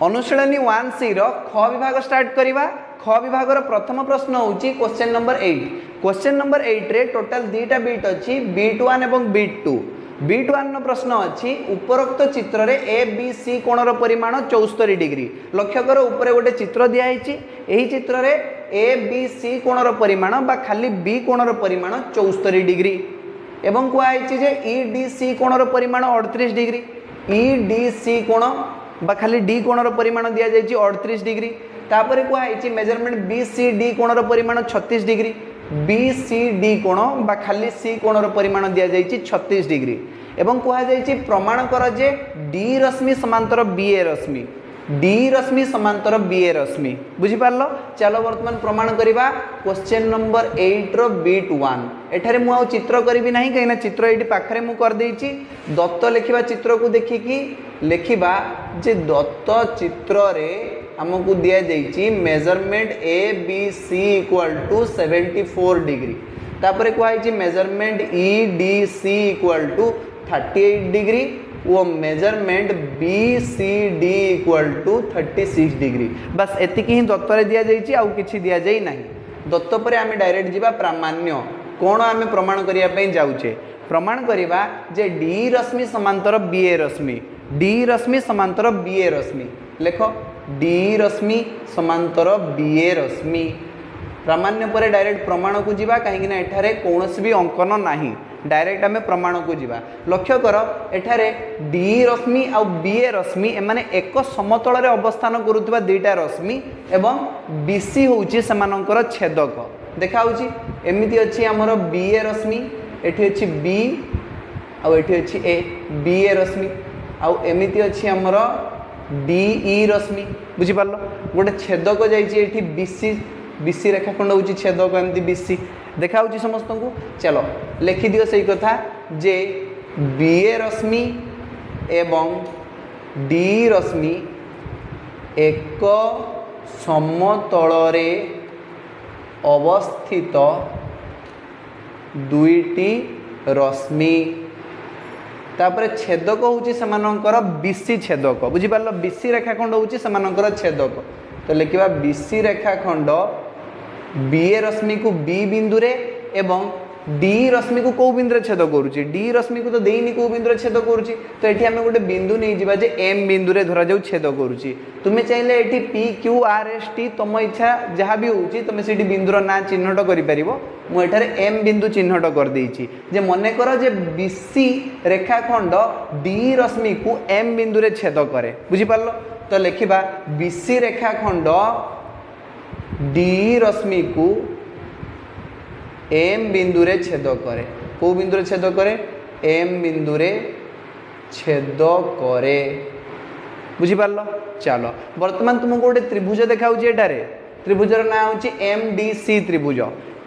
अनुशीलनी 1C ख विभाग start करवा। ख विभाग प्रथम प्रश्न हूँ क्वेश्चन नंबर 8। क्वेश्चन नंबर 8 रे टोटाल दुईटा बीट अच्छी बीट 1 और बीट 2। बीट 1 प्रश्न अच्छी उपरोक्त चित्र रे ए बी सी कोणर परिमाण 74 डिग्री। लक्ष्य कर ऊपर गोटे चित्र दिखाई यही चित्र रे ए बी सी कोणर परिमाण बा खाली बी कोणर परिमाण 74 डिग्री एवं कहुई जे ई डी सी कोणर परिमाण 38 डिग्री। ई डी सी कोण बा खाली डी कोणर परिमाण दि जाइए 38 डिग्री। तापर कहुई मेजरमेंट बी सी डी कोणर परिमाण 36 डिग्री। बी सी डी कोण बा खाली सी कोणर परिमाण दि जाइए 36 डिग्री एवं कहुई प्रमाण कर जे डी रश्मि समांतर बी ए रश्मि। डी रश्मि समांतर बी ए रश्मि बुझीपार। चलो वर्तमान प्रमाण करवा क्वेश्चन नंबर 8 रो बीट 1। एठारे मु आउ चित्र करी ना कहीं चित्र ये पाखे मुझे करदे दत्त लिखा चित्र को देखिकी लिखा जे दत्त चित्र रे आमको दि जाइए measurement A B C equal to 74 degree. तापर कहुई measurement E D C equal to 38 degree वो measurement B C D equal to 36 degree. बस एतिक ही दत्तर दि जाइए आउ किछि दि जाई नहीं। दत्त पर आम डायरेक्ट जीवा प्रामाण्य कौन आम प्रमाण करने जाऊे। प्रमाण करवा जे डी रश्मि समांतर बी ए रश्मि। डी रश्मि समांतर बी ए रश्मि लेख डी रश्मि समांतर बी ए रश्मि। प्रामाण्य पर डायरेक्ट प्रमाण को जीवा कहीं एठारे कौन भी अंकन नहीं डायरेक्ट आम प्रमाण को जीवा। लक्ष्य कर एठारे डी रश्मि आउ बी ए रश्मि एमाने एक समतल अवस्थान करुवा दुईटा रश्मि एवं बीसी होउची सेमानंकर छेदक देखा एमती अच्छी आमर बी ए रश्मि एठी अच्छी बी आउ एठी अच्छी ए बी ए रश्मि आउ एमती अच्छी आमर डी ई रश्मि बुझीपार। गोटे छेदक जाइए बीसी बीसी रेखाखंड होउची छेदक एमती बीसी देखा समस्त को। चलो लिखि दियो सही कथा जे बी ए रश्मि एवं डी रश्मि एक समतल रे अवस्थित दुईटी रश्मि। तापर छेदक होउची सेमानंकर बीसी छेदक बुझीपार। बीसी रेखाखंड होउची सेमानंकर छेदक तो लिखा बीसी रेखाखंड बी ए रश्मि को बी बिंदु रे एवं डी रश्मि को कौ बिंदु छेद करुच्ची। डी रश्मि को तो देनी कौ बिंदु छेद करुच्ची तो ये आम गोटे बिंदु नहीं जावा जे एम बिंदु रे धरा जाऊ छेद करुच्ची। तुम्हें चाहिए ये P Q R S T तुम इच्छा जहाँ भी होची तुम से बिंदुर ना चिन्हट कर मुझे एम बिंदु चिन्हट कर देइछि जे मने कर जे बीसी रेखाखंड डी रश्मि को एम बिंदु रे छेद करे बुझीपार। तो लिखा बीसी रेखाखंड डी रश्मि को एम बिंदु रे छेद करे। को बिंदु रे छेद करे एम बिंदु रे छेद करे बुझीपार। चलो वर्तमान तुमको गोटे त्रिभुज देखा त्रिभुजर ना हूँ एम डी सी त्रिभुज।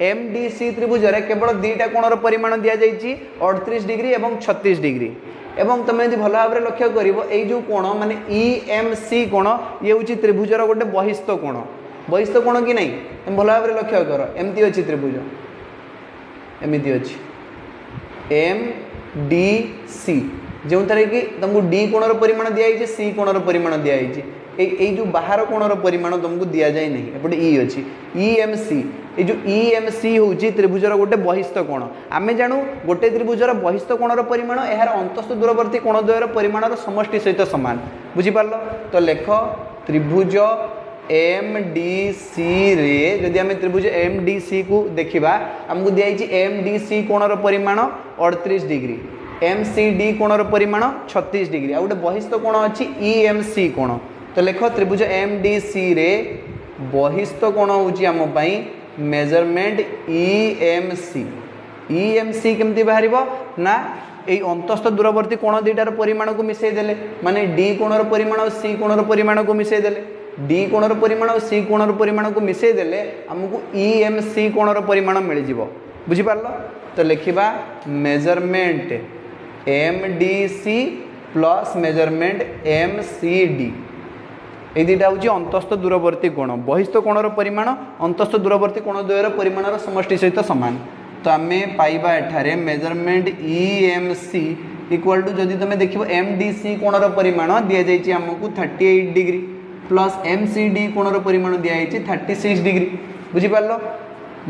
एम डी सी त्रिभुज केवल दुईटा कोणर परिमाण दि जाइए 38 डिग्री और 36 डिग्री एवं तुम यदि भल भाव लक्ष्य कर जो कोण माने ई एम सी कोण ये हूँ त्रिभुजर गोटे बहिस्थ कोण। बहिस्थ कोण कि नहीं तुम भल भाव लक्ष्य कर एमती अच्छी त्रिभुज एमती अच्छी एम डी सी जो थे कि तुमको डी कोणर परिमाण दिखाई सी कोणर परिमाण दिखाई जो बाहर कोणर परिमाण तुमको दि जाए नहीं एपटे ई अच्छी ई एम सी ये जो ई एम सी हूँ त्रिभुजर गोटे बहिस्थ कोण। आम जानू गोटे त्रिभुजर बहिस्थ कोणर परिमाण यार अंतस्थ दूरवर्ती कोण द्वयर परिमाणर समष्टि सहित सामान बुझीपार। तो लेख त्रिभुज एम डी सी रे जदि आम त्रिभुज एम डी सी को देखा आमको दिखाई एम डी सी कोणर परिमाण 38 डिग्री एम सी डी कोणर परिमाण 36 डिग्री आ गोटे बहिस्थ कोण अच्छी ई एम सी कोण। तो लेख त्रिभुज एम डी सी रे बहिस्थ कोण हूँ आम मेजरमेंट ई एम सी केमती बाहर ना ये अंतस्थ दूरवर्ती कोण दुईटार परिमाण को मिसईदेले माने डी कोणर परिमाण और सी कोणर परिमाण को मिसईदेले डी कोणर परिमाण और सी कोणर परिमाण को मिसईदेले आमको ई एम सी कोणर परिमाण मिल जाव बुझीपार। तो लिखा measurement M D C plus measurement M C D ये दुटा हूँ अंतस्थ दूरवर्ती कोण। बहिस्थ कोणर परिमाण अंतस्थ दूरवर्ती कोण द्वयर परिमाणर समष्टि सहित सामान। तो आम पाइबा एठारे measurement E M C equal to जदि तुम देख एम डी सी कोणर परिमाण दि जाइए आमको 38 degree plus M C D कोणर परिमाण दिखाई 36 डिग्री बुझिपार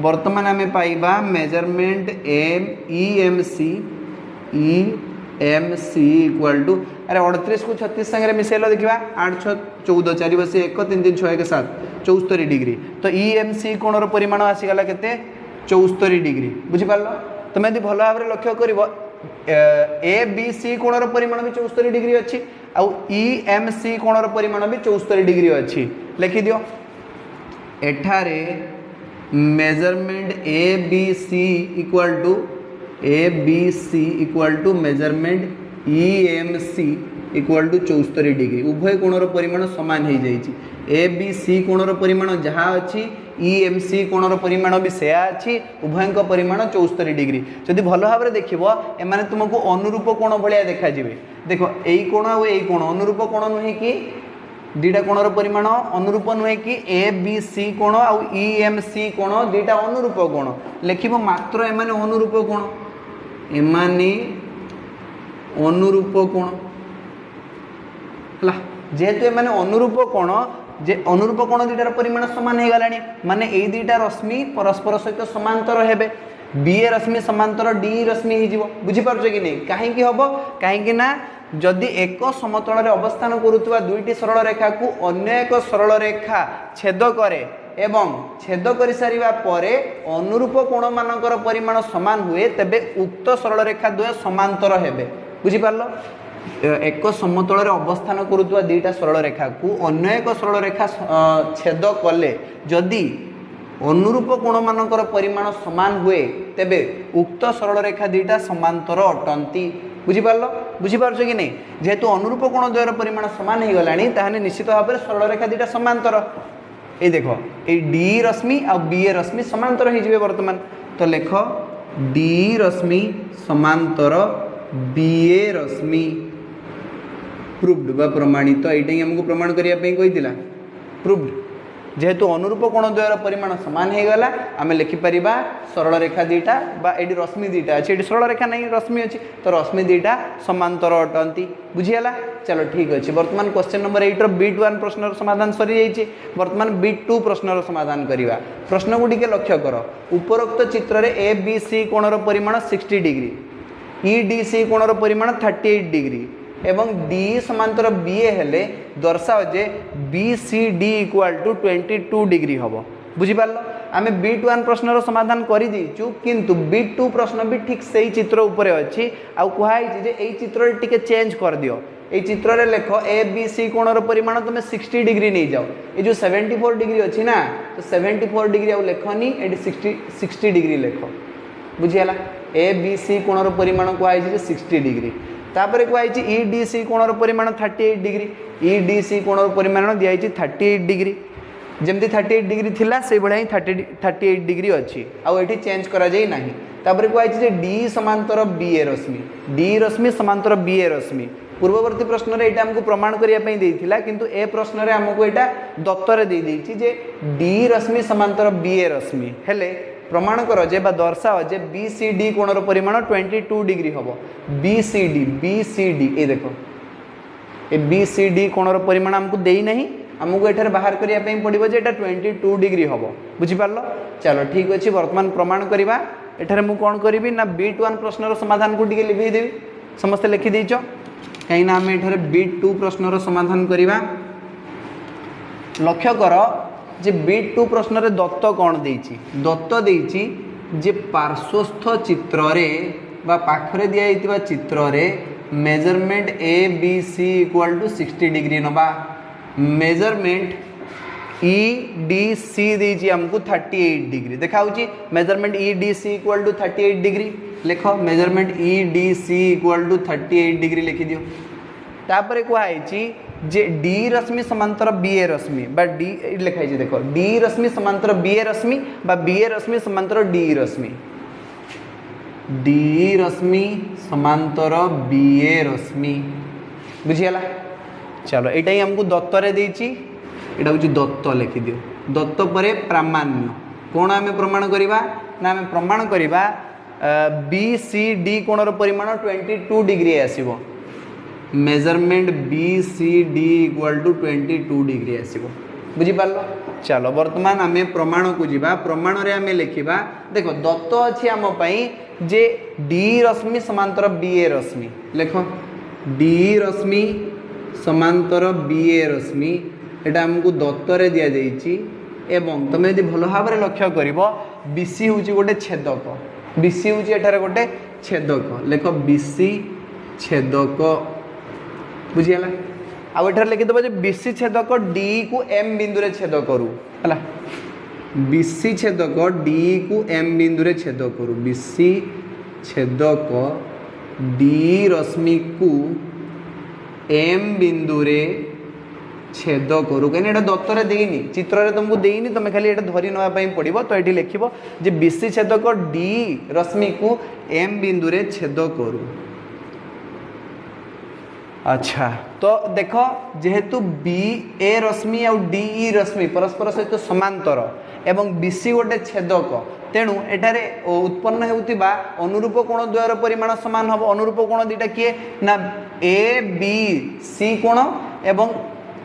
बर्तमान आम पाइबा measurement M C equal to अरे 38 को 36 संगे मिसेल देखा 8 6 14 4 बस 1 3 3 6 1 7 74 डिग्री तो ई एम सी कोणर परिमाण आसीगला केते 74 डिग्री बुझिपार तुम यदि भल भाव लक्ष्य कर ए बी सी कोणर परिमाण भी 74 डिग्री अच्छी आउ ई एम सी कोणर परिमाण भी 74 डिग्री अच्छी लिखि दियो एठारे measurement A B C equal to measurement E M C equal to 74 degree उभय कोणर परिमाण समान हो जाइए ए बी सी कोणर परिमाण जहाँ अच्छी ई एम सी कोणर परिमाण भी से अच्छी उभय परिमाण 74 डिग्री जदि भल भाव देख एम तुमको अनुरूप कोण भाया देखा देख यही कोण आ कोण अनुरूप कोण नुहे कि दीटा कोणर परिमाण अनुरूप नुहे कि ए बी सी कोण आउ ई एम सी कोण दीटा अनुरूप कोण लिख मात्र एम अनुरूप कोण एमाने अनुरूप कोण जेहेतु एम अनुरूप कोण जे अनुरूप कोण दीटार परिमाण सामान हो गलानी माने ए दीटा रश्मि परस्पर सहित समांतर हेबे बी ए रश्मि समांतर डी रश्मि हो बुझीपार कि नहीं कहीं हम कहीं जदि एक समतल अवस्थान करुवा दुईटी सरल रेखा को अन्य एक सरल रेखा छेद करे एवं छेद कर सारिबा परे अनुरूप कोण मानकर परिमाण समान हुए तेबे उक्त सरल रेखा द्वय समांतर हेबे बुझीपार एक समतल अवस्थान करुवा दुईटा सरल रेखा को अन्य एक सरल रेखा छेद कले जदि अनुरूप कोण मानकर परिमाण समान हुए तेबे उक्त सरल रेखा दुईटा समांतर अटंती बुझीपार कि नहीं जेहेतु अनुरूप कोण द्वयर परिमाण समान हो गलानी ताहने निश्चित भाव में सरल रेखा दुईटा समांतर ये देख ये डी रश्मि आ बी ए रश्मि समांतर हो वर्तमान तो लेख डी रश्मि समांतर बी ए रश्मि प्रूव्ड बा प्रमाणित यही हमको प्रमाण करने प्रूव्ड जेहेतु अनुरूप कोण द्वयर परिमाण समान हो गला आम लिखिपर सरल रेखा दुईटा ये रश्मि दुईटा अच्छे ये सरल रेखा नहीं रश्मि अच्छी तो रश्मि दुईटा समांतर अटंती बुझीगला चलो ठीक अच्छे बर्तमान क्वेश्चन नंबर 8 B1 प्रश्न समाधान सरी जाइए बर्तमान B2 प्रश्न समाधान करवा प्रश्न को टिके लक्ष्य कर उपरोक्त चित्र में ए बी सी कोणर परिमाण 60 डिग्री ई डी सी कोणर परिमाण 38 डिग्री एवं डी समांतर बी ए हेले दर्शाओ जे B C D equal to 22 degree हम बुझीपार आम B1 प्रश्न समाधान कर दीचु किंतु B2 प्रश्न भी ठीक से ही चित्र उपरे अच्छी आउ कहुई जे यही चित्र टिके चेंज कर दियो ये चित्र रे लेख ए बी सी कोणर परिमाण तुम 60 डिग्री नहीं जाओ ये जो 74 डिग्री अच्छी ना तो 74 डिग्री आउ लेखनी ये 60 डिग्री लेख बुझीगला ए बी सी कोणर परिमाण कहुई 60 डिग्री तापर कहुई ई डी सी कोणर परिमाण 38 डिग्री ई डी सी कोणर परिमाण दिखाई 38 डिग्री जमती 38 डिग्री थिला से भाया ही 38 डिग्री अच्छी आउ ये चेंज करा जाई नाही तापर कहुई डी समांतर बी ए रश्मि समांतर बी ए रश्मि पूर्ववर्ती प्रश्न रे हमको प्रमाण करने देइथिला किंतु ए प्रश्न रे हमको एटा दत्तर दे देइछि जे डी रश्मि समांतर बी ए रश्मि हेले प्रमाण कर जे बा दर्शाओ जे बी सी डी कोणर परिमाण 22 डिग्री हम बी सी डी ये देख ए बी सी डी कोणर परिमाण हमको देई नहीं हमको एठार बाहर करने पड़ो जे 22 डिग्री हम बुझीपार चलो ठीक अच्छे बर्तमान प्रमाण करवा एठार मु कौन करी ना B1 प्रश्न समाधान को लिखेदेवी समस्ते लिखिदेच कहीं आम एठार B2 प्रश्न समाधान करवा लक्ष्य कर जे B2 प्रश्न रे दत्त कौन देइछि दत्त देइछि जे पार्श्वस्थ चित्र रे बा पाखरे दिया जाइतिबा चित्र रे measurement A B C equal to 60 degree नबा मेजरमेंट ई डी सी देइछि हमको 38 डिग्री देखाउछि measurement E D C equal to 38 degree लिख measurement E D C equal to 38 degree लिखि दियो तापर कहुई जे डी रश्मि समांतर बी ए रश्मि बा डी लिखाई देखो डी रश्मि समांतर बी ए रश्मि बा बी ए रश्मि समांतर डी रश्मि समांतर बी ए रश्मि बुझीगला चलो यहाँ हमको दत्तर देइछि एटा हूँ दत्त लिखि दियो दत्त पर प्रामाण्य कौन आम प्रमाण करवा ना आम प्रमाण करवा बी सी डी कोणर परिमाण 22 डिग्री आसीबो measurement B C D equal to 22 degree आसो बुझिपार। चलो वर्तमान आम प्रमाण को जीवा प्रमाण रे आम लिखा देख दत्त अच्छी आम जे डी रश्मि समांतर बी ए रश्मि लेख डी रश्मि समांतर बी ए रश्मि एटा आमको दत्तरे दि जाइए एवं तुम यदि भल भाव में लक्ष्य कर बीसी हूँ गोटे छेदक बीसी हूँ एठार गोटे छेदक लेख बीसी छेदक बुझीगला आउ एठार लिखिदेव जो बीसी छेदक डी को एम बिंदु रे छेद करू है बीसी छेदक डी को एम बिंदु रे छेद करू बीसी छेदक डी रश्मि को एम बिंदु रे छेद करू कहीं दत्तर देनी चित्र तुमको देनी तुम खाली ये धरी नापी पड़ो तो ये लिख जे बीसी छेदक डी रश्मि को एम बिंदु रे छेद करू। अच्छा तो देख जेहेतु बी ए रश्मि और डी ई रश्मि परस्पर सहित समांतर एवं बीसी गोटे छेदक तेणु एठारे उत्पन्न होउतिबा अनुरूप कोण द्वयर परिमाण समान हम अनुरूप कोण दीटा किए ना ए बी सी कोण एवं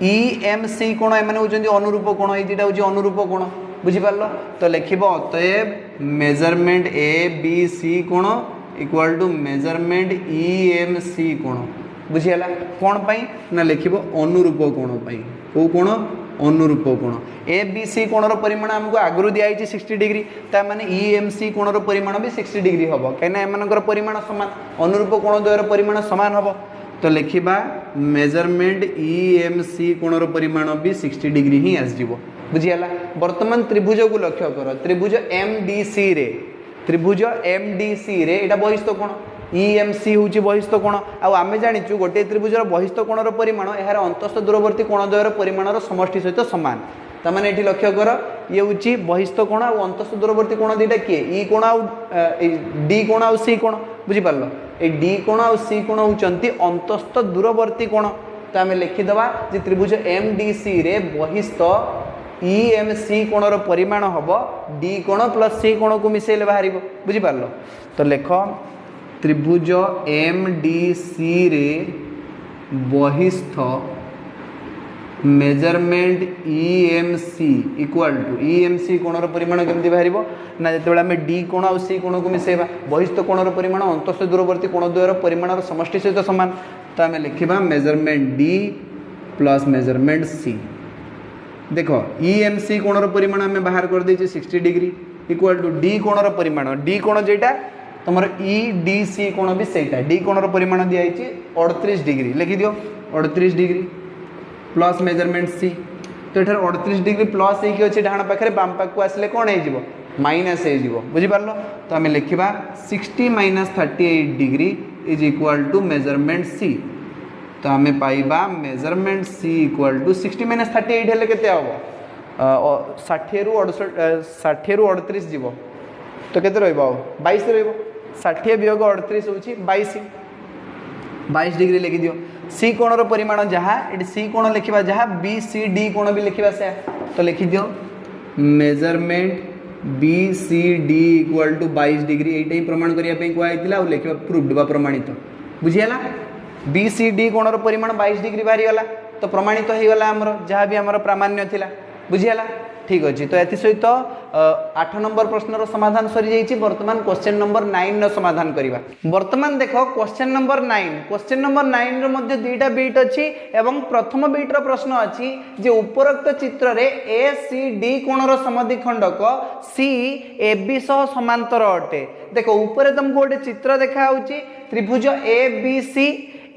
ई एम सी कोण एमाने होउचंदी अनुरूप कोण ए दीटा होउची अनुरूप कोण बुझिपारलो। तो लिखिबो अतएव मेजरमेंट ए बी सी कोण equal to measurement E M C कोण बुझीगला कौन पाई ना लिखिबो अनुरूप कोण पाई को कोण अनुरूप कोण ए बी सी कोणर परिमाण हमको आगु दिखाई 60 डिग्री ता माने ई एम सी कोणर परिमाण भी 60 डिग्री हम कहीं एमानकर परिमाण समान अनुरूप कोण द्वयर परिमाण समान हम तो लिखिबा मेजरमेंट ई एम सी कोणर परिमाण भी 60 डिग्री ही आसजिवो बुझीगला। वर्तमान त्रिभुज को लक्ष्य कर त्रिभुज एम डी सी रे त्रिभुज एम डी सी रे एटा बहिस्थ कोण ई एम सी हूँ बहिस्थ कोण आम जाचु गोटे त्रिभुजर बहिस्थ कोणर परिमाण यार अंतस्थ दूरवर्ती कोण द्वयर परिमाणर समष्टि सहित सामान तमाने ये लक्ष्य कर ये हूँ बहिस्थ कोण और अंतस्थ दूरवर्ती कोण दीटा किए ई कोण डी कोण आ सी कोण बुझीपार ये डी कोण आ सी कोण होती अंतस्थ दूरवर्ती कोण तो आम लिखिदेवा जे त्रिभुज एम डी सी रे बहिस्थ ई एम सी कोणर परिमाण हम डी कोण प्लस सी कोण को मिसेले बाहर बुझीपार। तो लेख त्रिभुज एम डी सी रे बहिस्थ measurement E M C equal to E M C कोणर परिमाण केमती बाहर ना जो आम डी कोण आ सी कोण को मिसेबा बहिस्थ कोणर परिमाण अंतस्थ दूरवर्ती कोण द्वयर परिमाणर समष्टि सहित सामान तो आम लिखा मेजरमेंट डी प्लस मेजरमेंट सी देख ई एम सी कोणर परिमाण आम बाहर कर देचे 60 डिग्री इक्वल टू डी कोणर परिमाण डी कोण जेटा तुम ई डी सी कोण भी सहीटा डी कोणर परिमाण दिखाई 38 degree लिखिदियो 38 degree plus measurement C तो ये 38 डिग्री प्लस होगी अच्छे डाण पाखे बाम पाक को आसिले कौन हो माइनस हो बुझीपार। तो आम लिखा 60 minus 38 degree is equal to measurement C तो आम पाइबा measurement C equal to 60 minus 38 हेल्ले केते हम 60 रु 38 जीव तो केते रहिबो 22 रहिबो 60 वियोग 38 होची 22 डिग्री लिखि दियो। सी कोणर परिमाण जहाँ ये सी कोण लिखा जहाँ बी सी डी कोण भी लिखा से तो लिखि दियो measurement B C D equal to 22 degree यही प्रमाण करने कहला लिखा प्रूव्ड बा प्रमाणित बुझीगला। बी सी डी कोणर परिमाण 22 डिग्री बाहरी गला तो प्रमाणित हो गला आमर जहाँ भी आमर प्रामाण्य थिला बुझीगला ठीक अच्छे। तो ये सहित 8 नंबर प्रश्नर समाधान सरी जाइए वर्तमान क्वेश्चन नंबर 9 समाधान करवा। वर्तमान देख क्वेश्चन नंबर 9 रो दुईटा बीट अच्छी एवं प्रथम बीट्र प्रश्न अच्छी जे उपरोक्त चित्र रे ए C D कोणर समद्विखंडक C A B सह समांतर अटे। देख ऊपर तुमको गोटे चित्र देखा त्रिभुज ए बी सी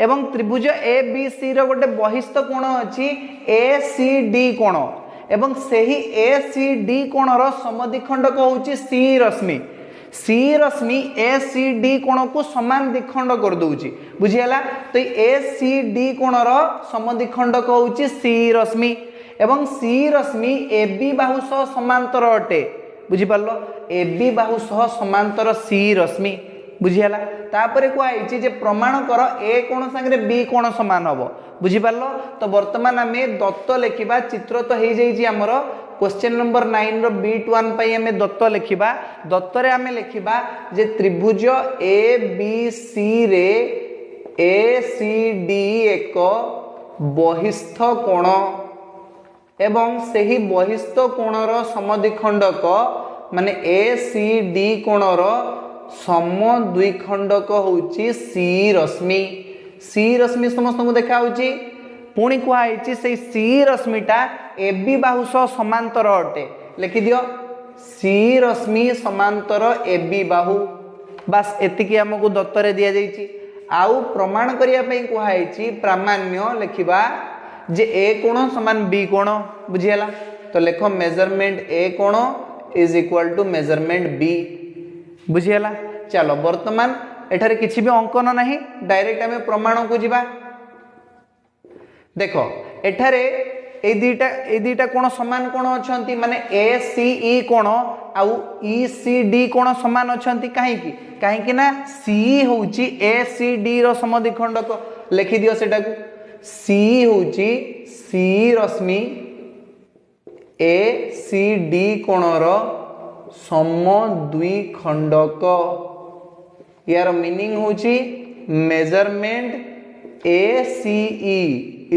एवं त्रिभुज ए बी सी रो गोटे बहिस्थ कोण अच्छी ए सी डी कोण एवं सही ए सी डी कोणर समद्विखंडक होउची सी रश्मि ए सी डी कोण को समान द्विखंड कर दउची बुझियाला। तो ए सी डी कोणर समद्विखंडक होउची सी रश्मि एवं सी रश्मि ए बी बाहु सह समांतर अटे बुझिपारलो ए बी बाहु सह समांतर सी रश्मि बुझियाला। तापरे कहई जे प्रमाण कर ए कोण संगे बी कोण समान हम बुझिपारलो। तो वर्तमान आम दत्त लिखा चित्र तो हो जाइए आमर क्वेश्चन नंबर 9 रो बीट 1 पाई आम दत्त लिखा दत्तरे आम लिखा जे त्रिभुज ए बी सी रे ए सी डी एक बहिस्थ कोण एवं सही बहिस्थ कोणर समद्विखंडक माने ए सी डी कोणर समद्विखंडक होउची सी रश्मि समस्त को देखा होउची पुणी कहुई से सी रश्मिटा ए बी बाहु सह समांतर अटे लिखि दियो सी रश्मि समांतर ए बी बाहु बास एतिकी हमको दत्तरे दिया जाइछि आउ प्रमाण करिया पई कहुई प्रामाण्य लिखिबा जे ए कोण समान बी कोण बुझियला तो लेखो मेजरमेंट ए कोण is equal to measurement B बुझियला चलो वर्तमान एठारे किछि भी अंकन नाही डायरेक्ट हमें प्रमाण को जिबा देखो एठारे ए दीटा कोण समान कोण अछंती माने ए सी ई कोण आउ ई सी डी कोण समान अछंती काहे कि ना सी होउची ए सी डी रो समद्विखंडक लिखि दियो सेटा को सी होउची सी रश्मि ए सी डी कोणर समद्विखंडक यार मीनिंग होउची measurement A C E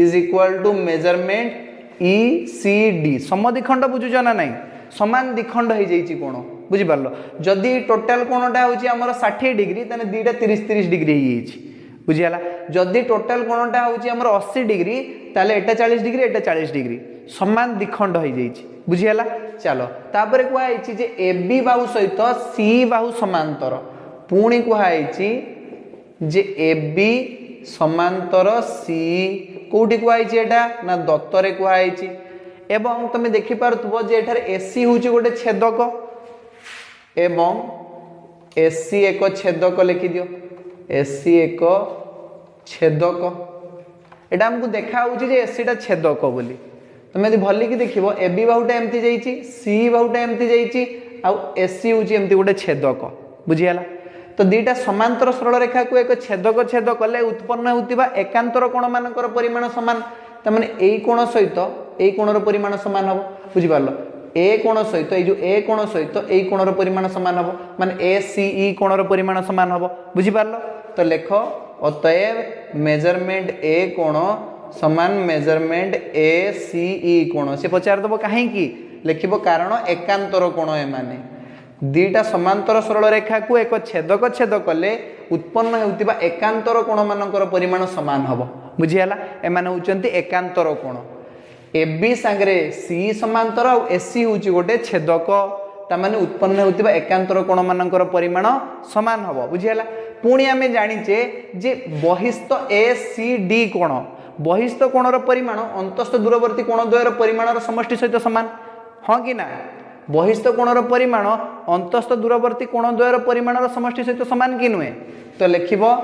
is equal to measurement E C D समद्विखंड बुझुछ ना नहीं समान द्विखंड हो जाइए कोण बुझी पारलो जदि टोटाल कोणटा होची हमर 60 डिग्री तने दीटा 30 डिग्री हो जाइए बुझियाला जदि टोटाल कोणटा होची हमर 80 डिग्री ताले एटा 40 डिग्री एटा 40 डिग्री समान द्विखंड हो जाइए बुझियाला चलो तापर कुआइछि जे ए बी बाहु सहित सी बाहु समांतर पुणी कुआइछि जे ए बी समांतर सी कोठी कुआइछि एटा ना दत्तरे कुआइछि एवं तुम देखि पारथुबो जे एठार एसी होची गोटे छेदक एवं एसी एक छेदक लिखि दियो एसी एक छेदक एटा हमको देखा होची जे एसी टा छेदक बोली तुम यदि भली की देखिबो ए बी बाहुटा एमती जाइछि सी बाहुटा एमती जाइछि आ एसी होची एमती गोटे छेदक बुझियाला तो दीटा समांतर सरल रेखा को एक छेद कले उत्पन्न होतिबा एकांतर कोण मानकर परिमाण समान तमाने एई कोण सहित एई कोणर परिमाण समान हबो बुझि पारलो ए कोण सहित ए जो ए कोण सहित एई कोणर परिमाण समान हबो माने ए सी ई कोणर परिमाण समान हबो बुझि पारलो तो लेखो अतएव मेजरमेंट ए कोण समान मेजरमेंट ए सी ई कोण से पचार दबो काहे की लिखिबो कारण एकांतर कोण ए माने दीटा समांतर सरल रेखा को एक छेद कले उत्पन्न होतिबा एकांतर कोण मानकर परिमाण समान हबो बुझियाला एमाने होचंती एकांतर कोण ए बी सांगरे सी समांतर और एसी होची गोटे छेदक तामाने उत्पन्न होतिबा एकांतर कोण मानकर परिमाण समान हबो बुझियाला पुणी आमे जानिचे जे बहिस्थ ए सी डी कोण बहिस्थ कोणर परिमाण अंतस्थ दूरवर्ती कोण द्वयर परिमाणर समष्टि सहित समान हां कि ना बहिस्थ कोणर परिमाण अंतस्थ दूरवर्ती कोण द्वयर परिमाणर समष्टि सहित समान कि नुहे तो लिखिबो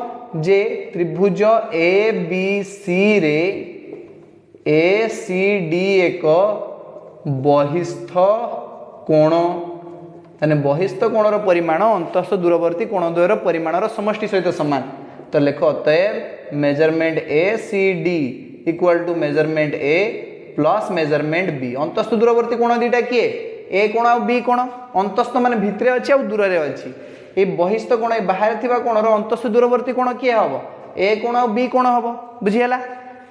जे त्रिभुज ए बी सी रे ए सी डी एक बहिस्थ कोण तने बहिस्थ कोणर परिमाण अंतस्थ दूरवर्ती कोण द्वयर परिमाणर समष्टि सहित समान तो लेखो अतएव measurement A C D equal to measurement A plus measurement B अंतस्थ दूरवर्ती कोण दीटा किए ए कोण आ बी कोण अंतस्थ माने भितरे अछि आ दूर रे अछि ए बहिस्थ कोण ए बाहर थिबा कोणर अंतस्थ दूरवर्ती कोण किए हबो ए कोण आ बी कोण हबो बुझियला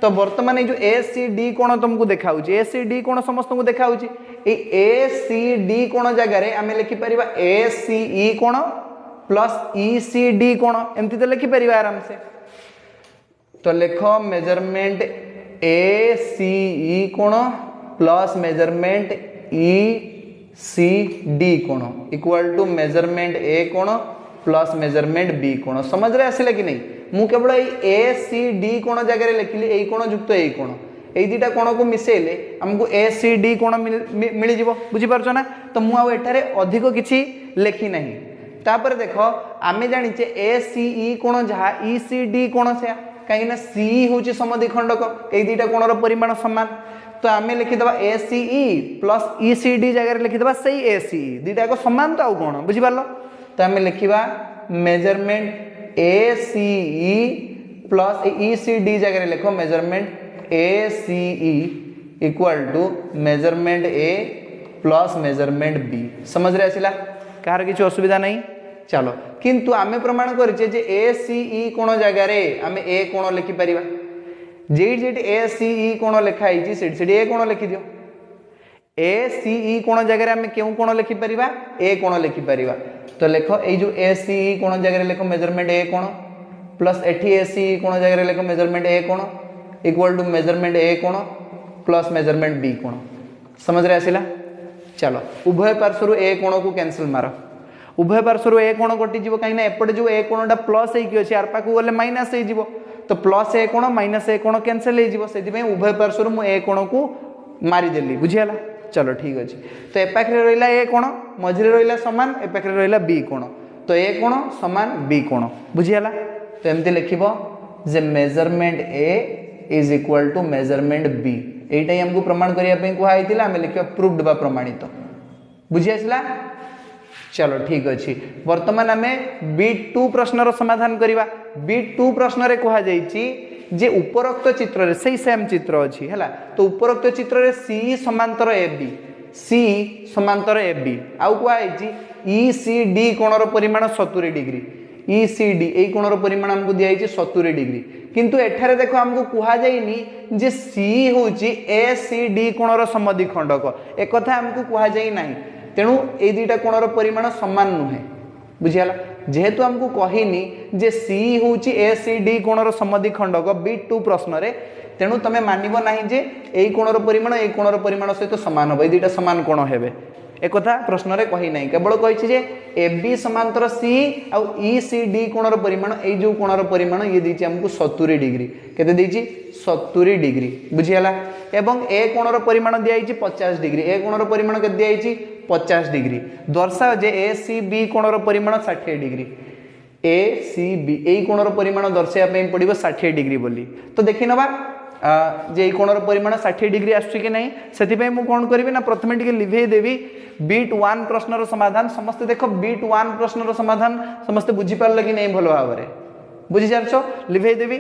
तो वर्तमान ए जो ए सी डी कोण तुमको देखाउची ए सी डी कोण समस्त को देखाउची ए सी डी कोण जगह रे आमे लिखि परिबा ए सी ई कोण प्लस ई सी डी कोण एमती तो लिखि परिबा आराम से तो लेखो मेजरमेंट ए सी ई कोण plus measurement E C D कोण इक्वल टू मेजरमेंट ए कोण प्लस मेजरमेंट बी कोण समझ रे आसिले कि नहीं मु केवल ए सी डी कोण जगह रे लिखिली ए कोण युक्त ए कोण ए दीटा कोण को मिसेले हमको ए सी डी कोण मिली जिवो बुझी पारछो ना तो मु आ एठारे अधिक किछि लेखि नहीं तापर देखो आमे जानिचे ए सी ई कोण जहा ई सी डी कोण से कहीं ना सी होची समद्विखंडक ए दीटा कोणर परिमाण समान तो आमे लिखि दबा ए C E plus E C D जगह रे लिखि दबा सही ए सी ई दीटा को समान तो आउ कोण बुझी पारलो तो आमे लिखिबा measurement A C E plus E C D जगह रे लिखो measurement A C E equal to measurement A plus measurement B समझ रे आसिला कार किछ असुविधा नहीं चलो किंतु आमे प्रमाण करिचे जे ए सी ई कोण जगह रे आमे ए कोण लिखि परिबा जेट जेट ए सी ई कोण लिखा आइची सेट सेट ए कोण लिखि दियो ए सी ई कोण जगह रे आमे केउ कोण लिखि परिबा ए कोण लिखि परिबा तो लिखो ए जो ए सी ई कोण जगह रे लिखो मेजरमेंट ए कोण प्लस एठी ए सी ई कोण जगह रे लिखो मेजरमेंट ए कोण इक्वल टू मेजरमेंट ए कोण प्लस मेजरमेंट बी कोण समझ रे आसिला चलो उभय पार्श्व ए कोण को कैंसिल मारो उभय पार्श्व ए कोण कटि जीवो काहे ना एपटे जो ए कोणटा प्लस हे कि अछि आर पाकू गले माइनस हे जीवो तो प्लस ए कोण माइनस ए कोण कैंसिल हे जीवो सेति पे उभय पार्श्व मु ए कोण को मारी देली बुझियाला चलो ठीक अछि तो ए पाखरे रहिला ए कोण मझिरे रहिला समान ए पाखरे रहिला बी कोण तो ए कोण समान बी कोण बुझियाला तो एमति लिखिबो जे measurement A is equal to measurement B एटा हमको प्रमाण करिया पे कुहा आइतिला हम लिखिबा प्रूव्ड बा प्रमाणित बुझि आसला चलो ठीक अच्छी वर्तमान आम B2 प्रश्नर समाधान करवा B2 प्रश्न रे कहा जाइछि जे उपरोक्त चित्र रे सही सेम चित्र अछि हैला तो उपरोक्त चित्र रे C समांतर AB C समांतर AB आउ कहा आइछि ECD कोणर परिमाण 70 डिग्री ECD एई कोणर परिमाण हमको दिया आइछि 70 डिग्री किंतु एठारे देखो हमको कहा जाइनी जे C होछि ACD कोणर समद्विखंडक एक कथा हमको कहा जाई नाही तेणु ए दुईटा कोणर परिमाण समान नुहे बुझियाला जेहेतु हमको कहिनी जे सी होची ए सी डी कोणर समद्विखंडक B2 प्रश्न रे तेणु तमे मानिबो नाही जे एई कोणर परिमाण सहित समान हो ए दुईटा समान कोण हेबे एक कथा प्रश्न रे कहि नाही केवल कहिछि जे AB समांतर C आउ ECD कोणर परिमाण ए जो कोणर परिमाण ये दिछि हमको 70 डिग्री केते दिछि 70 डिग्री बुझियाला एवं ए कोणर परिमाण दियाइछि 50 डिग्री ए कोणर परिमाण केते दियाइछि 50 डिग्री दर्शाओ जे ACB कोणर परिमाण 60 डिग्री ACB ए कोणर परिमाण दर्शाया पे पड़िबो 60 डिग्री बोली तो देखि नबा जे ए कोणर परिमाण 60 डिग्री आसुछि कि नै सेति पे मु कोन करबी ना प्रथमे टिके लिभे देबी B1 प्रश्नर समाधान समस्त देखो B1 प्रश्नर समाधान समस्त बुझी पारले कि नै भलो भाबरे बुझी जारछो लिभे देबी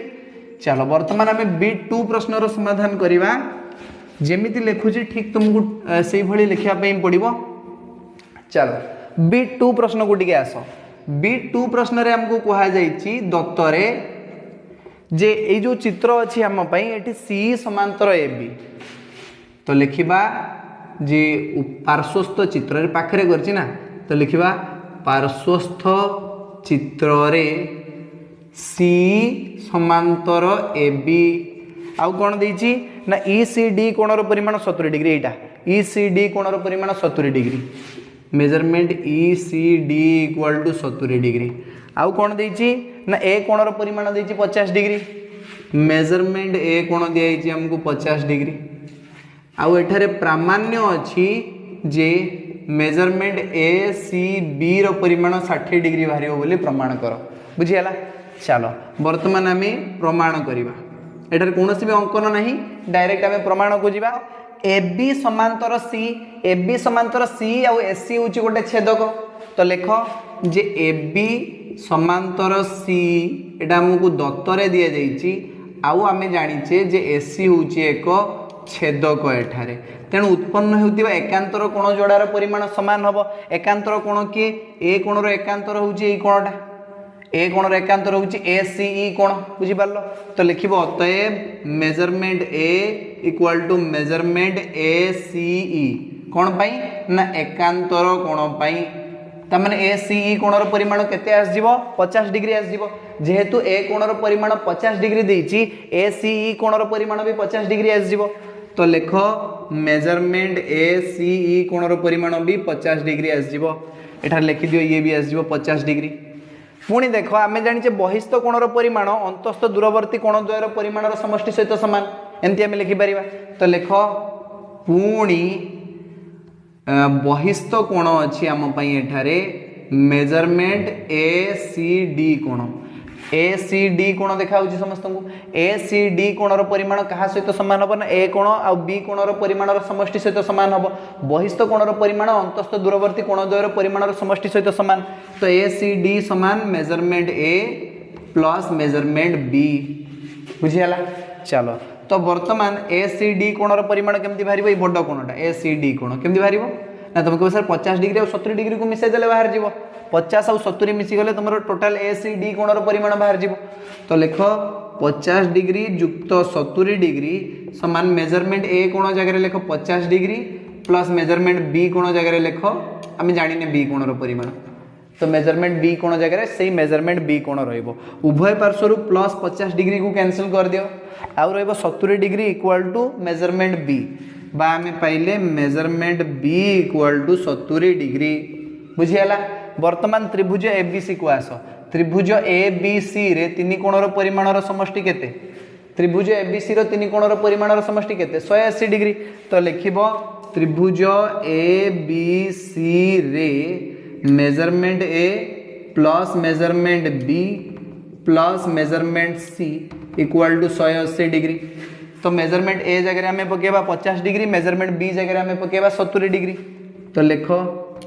चलो वर्तमान हमें B2 प्रश्नर समाधान करवा जेमिति लिखुची ठीक तुमको से भली लिखिया पे पड़िबो चलो B2 प्रश्न को टिके आसो B2 प्रश्न रे हमको कहा जाइछि दत्तरे जे ए जो चित्र अछि हम पई एठी C समांतर AB तो लिखिबा जे पार्श्वस्थ चित्र रे पाखरे करछि ना तो लिखिबा पार्श्वस्थ चित्र रे C समांतर AB आउ कोन देछि ना ECD कोणर परिमाण 70 डिग्री एटा ECD कोणर परिमाण 70 degree measurement ECD equal to 70 degree आउ कोन देछि ना ए कोणर परिमाण देछि 50 डिग्री मेजरमेंट ए कोण दियाइछि हमको 50 डिग्री आउ एठारे प्रामाण्य अछि जे मेजरमेंट ACB रो परिमाण 60 डिग्री बाहरियो बोली प्रमाण करो बुझियाला चलो वर्तमान आमे प्रमाण करिबा एठारे कोनोसी भी अंकन नाही डायरेक्ट आमे प्रमाण को जिबा AB समांतर C आउ AC होची गोटे छेदक तो लेखो जे AB समांतर C एटा हमकु दत्तरे दिया जाइछि आउ आमे जानिछे जे AC होची एक छेदक एठारे तेणु उत्पन्न हेउतिबा एकांतर कोण जोड़ार परिमाण समान हबो एकांतर कोण के ए कोणर एकांतर होची ए कोणटा ए कोणर एकांतर होची ACE कोण बुझी पारलो तो लिखिबो अतएव measurement A equal to measurement ACE कोण पई ना एकांतर कोण पई त माने ACE कोणर परिमाण केते आस जीवो 50 डिग्री आस जीवो जेहेतु ए कोणर परिमाण 50 डिग्री देइची ACE कोणर परिमाण भी 50 डिग्री आस जीवो तो लेखो मेजरमेंट ACE कोणर परिमाण भी 50 डिग्री आस जीवो एठा लिखि दियो ये भी आस जीवो 50 डिग्री पुणी देखो आम जाने बहिस्थ कोणर परिमाण अंतस्थ दूरवर्ती कोण द्वयर परिमाणर समष्टि सहित समान एमती आम लिखिपर तो लेख पुणी बहिस्थ कोण अच्छी आम एठारे मेजरमेंट ACD कोण ACD कोण देखा समस्त को ACD कोणर परिमाण क्या सहित सामान हम ना ए कोण आ बी कोणर परिमाणर समष्टि सहित सामान हम बहिस्थ कोणर परिमाण अंतस्थ दूरवर्ती कोण द्वयर परिमाणर समष्टि सहित सामान तो ACD समान measurement A plus measurement B बुझीगला चलो तो वर्तमान ACD कोणर परिमाण केमती बाहरिबो ए बड़ कोणटा ACD कोण केमती बाहरिबो ना तुम कह सर 50 डिग्री और 70 डिग्री को मिसाई देले बाहर जीव 50 और 70 मिसी गले तुम टोटाल ए सी डी कोणर परिमाण बाहर जीव तो लिख 50 डिग्री युक्त 70 डिग्री समान मेजरमेंट ए कोण जगह लिख 50 डिग्री प्लस मेजरमेंट बी कोण जगह लिख आम जाने बी कोणर परिमाण तो मेजरमेंट बी कोण जगह से मेजरमेंट बी कोण रहिबो उभय पार्श्व प्लस 50 डिग्री को कैंसिल कर दियो आउ रहिबो 70 degree equal to measurement B बा आमे पाइले measurement B equal to 70 degree बुझियाला वर्तमान त्रिभुज एबीसी को आस त्रिभुज एबीसी रे तीन कोणर परिमाणर समष्टि केते त्रिभुज एबीसी रो तीन कोणर परिमाणर समष्टि केते 180 डिग्री तो लिखिबो त्रिभुज एबीसी रे measurement A plus measurement B plus measurement C equal to 180 degree तो मेजरमेंट ए जगह आम पकेबा 50 डिग्री मेजरमेंट बी जगह आम पकेबा 70 डिग्री तो लिख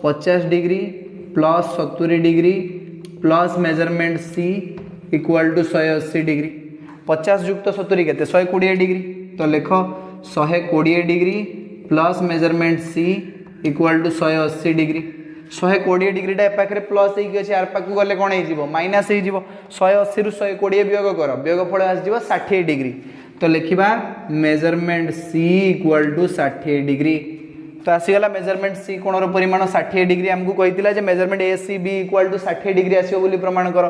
50 degree plus 70 degree plus measurement C equal to 180 degree 50 युक्त 70 के 120 डिग्री तो लिख 120 degree plus measurement C equal to 180 degree 120 degree पाखे प्लस होगी आर पाक गले कौन हो माइनास हो 180 रु 120 वियोग कर वियोग फल आसो 60 डिग्री तो लिखा measurement C equal to 60 degree तो आसीगला मेजरमेंट सी कोणर परिमाण 60 डिग्री आमको कही measurement A C B equal to 60 degree आसो बोली प्रमाण कर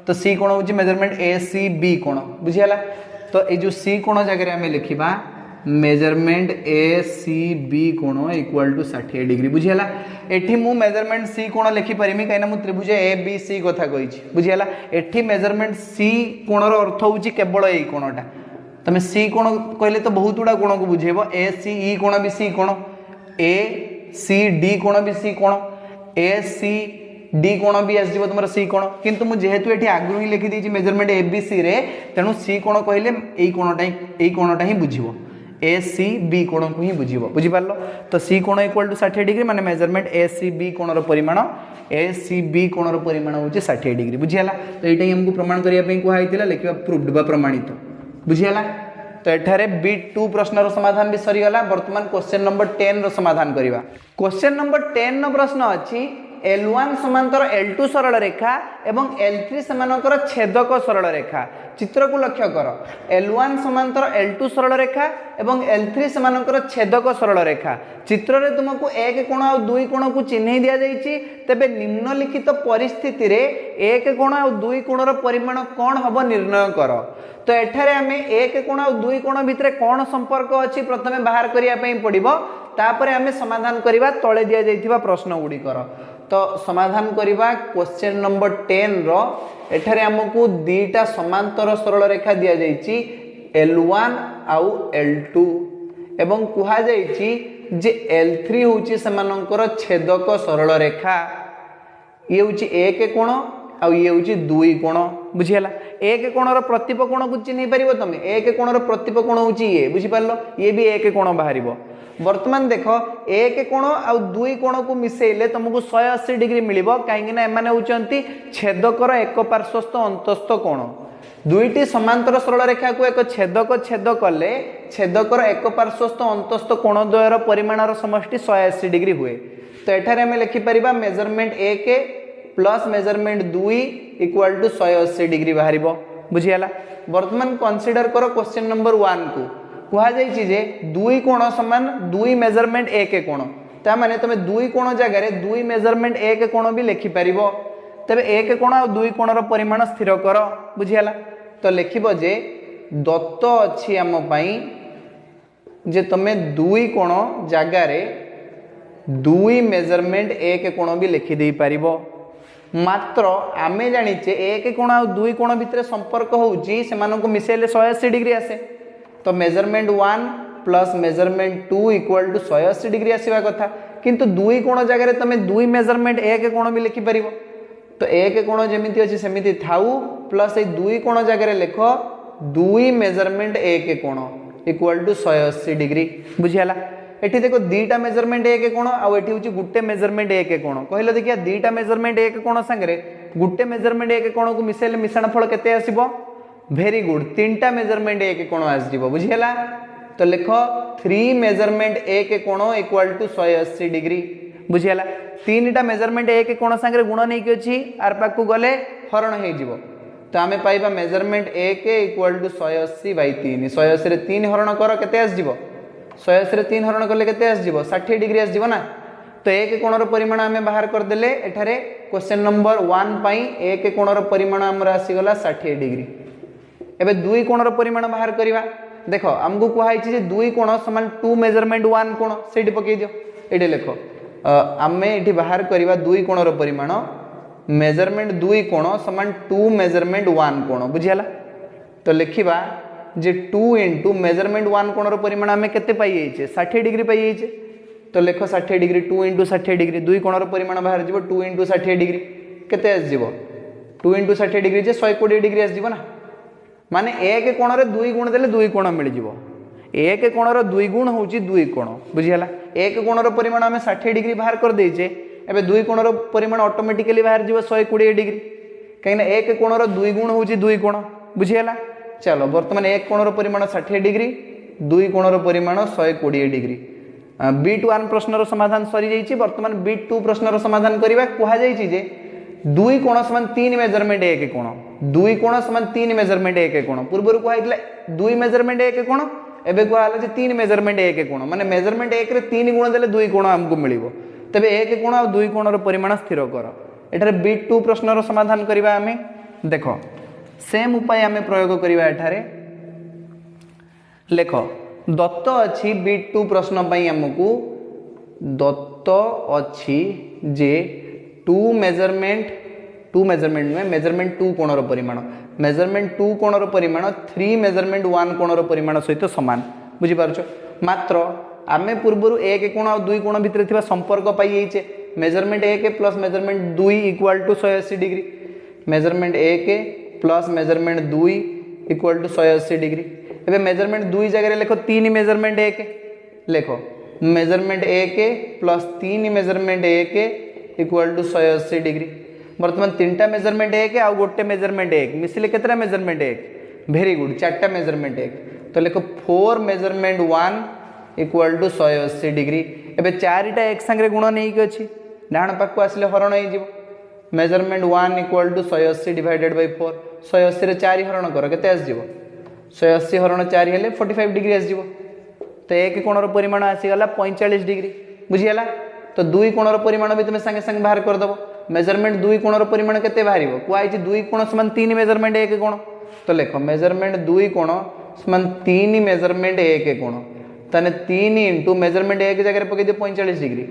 तो सी कोण हूँ मेजरमेंट ए सी बी कोण बुझीगला तो ये जो सी कोण जगह आम लिखा मेजरमेंट ए सी बी कोण इक्वल टू 60 डिग्री बुझीगला एठी मु मेजरमेंट सी कोण लिखि परिमी कहिना मु त्रिभुज ए बी सी कथा कहिछि बुझीगला एठी मेजरमेंट सी कोणर अर्थ होछि केवल एई कोणटा तमे सी कोण कहले तो बहुत गुडा कोण को बुझेबो ए सी ई कोण बी सी कोण ए सी डी कोण बी सी कोण ए सी डी कोण भी आसजिव तुम सी कोण किंतु मु जेहेतु एठी आगु ही लिखि देछि मेजरमेंट ए बी सी रे तेनु सी कोण कहले एई कोणटा ही बुझिबो ए सी बी कोण को ही बुझिबो बुझि पारलो तो सी कोण इक्वल टू 60 डिग्री माने मेजरमेंट ए सी बी कोणर परिमाण ए सी बी कोणर परिमाण होछि 60 डिग्री बुझियाला तो एटा ही हमको प्रमाण करिया पई को हाइतिला लिखिबा प्रूव्ड बा प्रमाणित बुझियाला तो एठारे बीट 2 प्रश्न रो समाधान भी सरी गला वर्तमान क्वेश्चन नंबर 10 रो समाधान करिवा क्वेश्चन नंबर 10 नो प्रश्न अछि L1 समांतर L2 सरल रेखा एवं L3 समांतर छेदक सरल रेखा चित्र को लक्ष्य कर L1 समांतर L2 सरल रेखा एवं L3 समांतर छेदक सरल रेखा चित्र रे तुमको एक कोण और दुई कोण को चिन्ह दिया जाइछि तबे निम्नलिखित परिस्थिति रे एक कोण और दुई कोणर परिमाण कोन हबो निर्णय कर तो एठारे आमे एक कोण और दुई कोण भितरे कोन संपर्क अछि प्रथमे बाहर करिया पई पड़िबो तापरे आमे समाधान करिबा तळे दिया जाइथिबा प्रश्न गुडी कर तो समाधान करिबा क्वेश्चन नंबर 10 रो एठारे हमकु दीटा समांतर सरल रेखा दिया जाइछि L1 आउ L2 एवं कुहा जाइछि जे L3 होछि समानंकर छेदक सरल रेखा ये होछि एक कोण आउ ये होछि दुई कोण बुझियला एक कोणर प्रतिप कोण को चिन्हि परिबो तमे एक कोणर प्रतिप कोण होछि ये बुझि पारलो ये भी एक कोण बाहरिबो वर्तमान देख एक कोण आ दुई कोण को मिसेले तुमको 180 डिग्री मिलिबो काहेकि ना एमाने होचंती छेदकर एक पार्श्वस्थ अंतस्थ कोण दुईटी समांतर सरल रेखा को एक छेदक छेद कले छेदकर एक पार्श्वस्थ अंतस्थ कोण द्वयर परिमाणर समष्टि 180 डिग्री हुए तो एठारे हमें लिखि परिबा measurement 1 plus measurement 2 equal to 180 degree बाहरिबो बुझियाला वर्तमान कंसीडर करो क्वेश्चन नंबर 1 को कुहा जाइछि जे दुई कोण समान दुई मेजरमेंट एक कोण ता माने तमे दुई कोण जगह रे दुई मेजरमेंट एक कोण भी लिखि परिबो तबे एक कोण और दुई कोणर परिमाण स्थिर कर बुझियाला तो लिखिबो जे दत्त अछि हम पई जे तमे दुई कोण जगह रे दुई मेजरमेंट एक कोण भी लिखि देई परिबो मात्र आमे जानिचे एक कोण और दुई कोण भितरे संपर्क होउची सेमानन को मिसेले 180 डिग्री आसे तो measurement 1 plus measurement 2 equal to 180 degree आसीबा कथा किंतु दुई कोण जगह रे तमे दुई मेजरमेंट एक कोण भी लिखि परिबो तो एक कोण जेमिति अछि सेमिति थाउ प्लस ए दुई कोण जगह रे लेखो दुई मेजरमेंट एक कोण इक्वल टू 180 डिग्री बुझियाला एठी देखो दीटा मेजरमेंट एक कोण आ एठी होची गुट्टे मेजरमेंट एक कोण कहलो देखिया दीटा मेजरमेंट एक कोण संगे गुट्टे मेजरमेंट एक कोण को मिसेले मिश्रण फल केते आसीबो वेरी गुड तीनटा मेजरमेंट एक कोण आसीबो बुझियाला तो लिखो 3 मेजरमेंट एक कोण इक्वल टू 180 डिग्री बुझीगला तीनटा मेजरमेंट एक कोण सांगे गुण नहीं कि अच्छी आर पाक को गले हरण हो तो आम पाइबा मेजरमेंट एक इक्वाल टू 180/3 180 3 हरण कर केते आसजिव 180 3 हरण कले केते आसजिव 60 डिग्री आसजिव ना तो एक कोणर परिमाण आम बाहर करदेले एठारे क्वेश्चन नंबर 1 पाई एक कोणर परिमाण आमर आसीगला 60 डिग्री एबे दुई कोणर परिमाण बाहर करवा देख आमको कहुई जे दुई कोण समान 2 मेजरमेंट 1 कोण से पकई दियो ये लिख आम ये बाहर करवा दुई कोणर परिमाण मेजरमेंट दुई कोण समान 2 मेजरमेंट 1 कोण बुझीगला तो लिखा जे 2 इंटू मेजरमेंट 1 कोणर परिमाण आम केते पाई 60 डिग्री पाई तो लिख 60 डिग्री 2 इंटू 60 डिग्री दुई कोणर परिमाण बाहर जीव 2 इंटू 60 डिग्री केते आसजिव 2 इंटू 60 डिग्री जे 120 डिग्री आसजिव ना माने एक कोणरे दुई गुण देले दुई कोण मिल जिवो एक कोणर दुई गुण होची दुई कोण बुझीगला एक कोणर परिमाण आम 60 डिग्री बाहर कर देइचे एबे दुई कोणर परिमाण ऑटोमेटिकली बाहर जीव 120 डिग्री कहीं एक कोणर दुई गुण होची दुई कोण बुझीगला चलो वर्तमान एक कोणर परिमाण 60 डिग्री दुई कोणर परिमाण 120 डिग्री बीट 1 प्रश्नर समाधान सरी जाइए बर्तमान बीट 2 प्रश्नर समाधान करवा कहुई जे दुई कोण समान 3 मेजरमेंट एक कोण दुई कोण समान 3 मेजरमेंट एक कोण पूर्व कहुई दुई मेजरमेंट एक कोण एबे कहला जे 3 मेजरमेंट एक कोण माने मेजरमेंट एक रे 3 गुण देले दुई कोण हमको मिलिबो तबे एक कोण और दुई कोणर परिमाण स्थिर कर एठारे बीट 2 प्रश्नर समाधान करवा आमे देखो सेम उपाय आमे प्रयोग करवा एठारे लेख दत्त अच्छी बीट 2 प्रश्न पाई हमको दत्त अच्छी जे 2 मेजरमेंट नुहे मेजरमेंट 2 कोणर परिमाण मेजरमेंट 2 कोणर परिमाण 3 मेजरमेंट 1 कोणर परिमाण सहित समान बुझी पारछो मात्र आमे पूर्व एक कोण और दुई कोण भितर थिबा संपर्क पाई measurement 1 plus measurement 2 equal to 180 degree measurement 1 plus measurement 2 equal to 180 degree एबे मेजरमेंट 2 जगह लिखो 3 मेजरमेंट 1 लिखो measurement 1 plus 3 measurement 1 equal to 180 degree बर्तमान 3टा मेजरमेंट 1 आउ गोटे मेजरमेंट 1 मिसिले केतरा मेजरमेंट 1 वेरी गुड 4टा मेजरमेंट 1 तो लिखो 4 मेजरमेंट 1 इक्वल टू 180 डिग्री एबे 4टा एक संगे गुण नहीं कि अच्छी डाण पाक को आसिले हरण हो जिवो measurement 1 equal to 180 divided by 4 180 रे 4 हरण कर केते आस जिवो 180 हरण 4 हेले 45 डिग्री आस जिवो तो एक कोणर परिमाण आसीगला 45 डिग्री बुझीगला तो दुई कोणर परिमाण भी तुम संगे संगे बाहर कर दबो मेजरमेंट दुई कोणर परिमाण केते बाहरिबो कुआई दुई कोण समान 3 मेजरमेंट 1 कोण तो लिखो मेजरमेंट दुई कोण समान 3 मेजरमेंट 1 कोण ताने 3 इंटू मेजरमेंट 1 जगह पकई दियो 45 डिग्री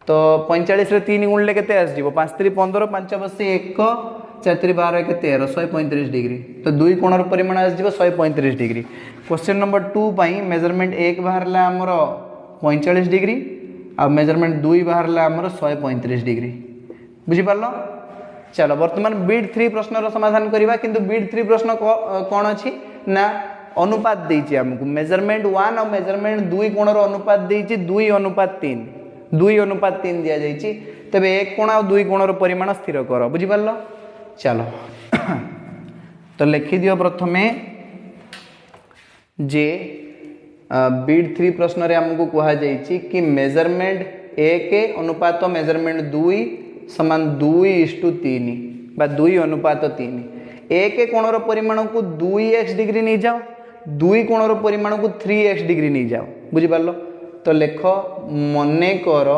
तो 45 रे 3 गुणले केते आस जिवो 5 3 15 5 बसे 1 4 3 12 1 13 135 डिग्री तो दुई कोणर परिमाण आस जिवो 135 डिग्री क्वेश्चन नंबर 2 पाई मेजरमेंट 1 बाहरला हमर 45 डिग्री आ मेजरमेंट 2 बाहरला हमर 135 डिग्री बुझी पारलो चलो वर्तमान बीट 3 प्रश्नर समाधान करवा किंतु बीट 3 प्रश्न कौन अच्छी ना अनुपात देछि हमको मेजरमेंट 1 और मेजरमेंट 2 कोणर अनुपात देछि 2:3 2:3 दिया जाइछि तबे एक कोण और 2 कोणर परिमाण स्थिर कर बुझी पारलो चलो तो लिखि दियो प्रथमे जे बीट 3 प्रश्न रे हमको कहा जाइछि कि मेजरमेंट 1 अनुपात मेजरमेंट 2 समान 2:3 बा 2:3 एक कोणर परिमाण को 2x डिग्री नहीं जाओ 2 कोणर परिमाण को 3x डिग्री नहीं जाओ बुझी पारलो तो लिख मने कर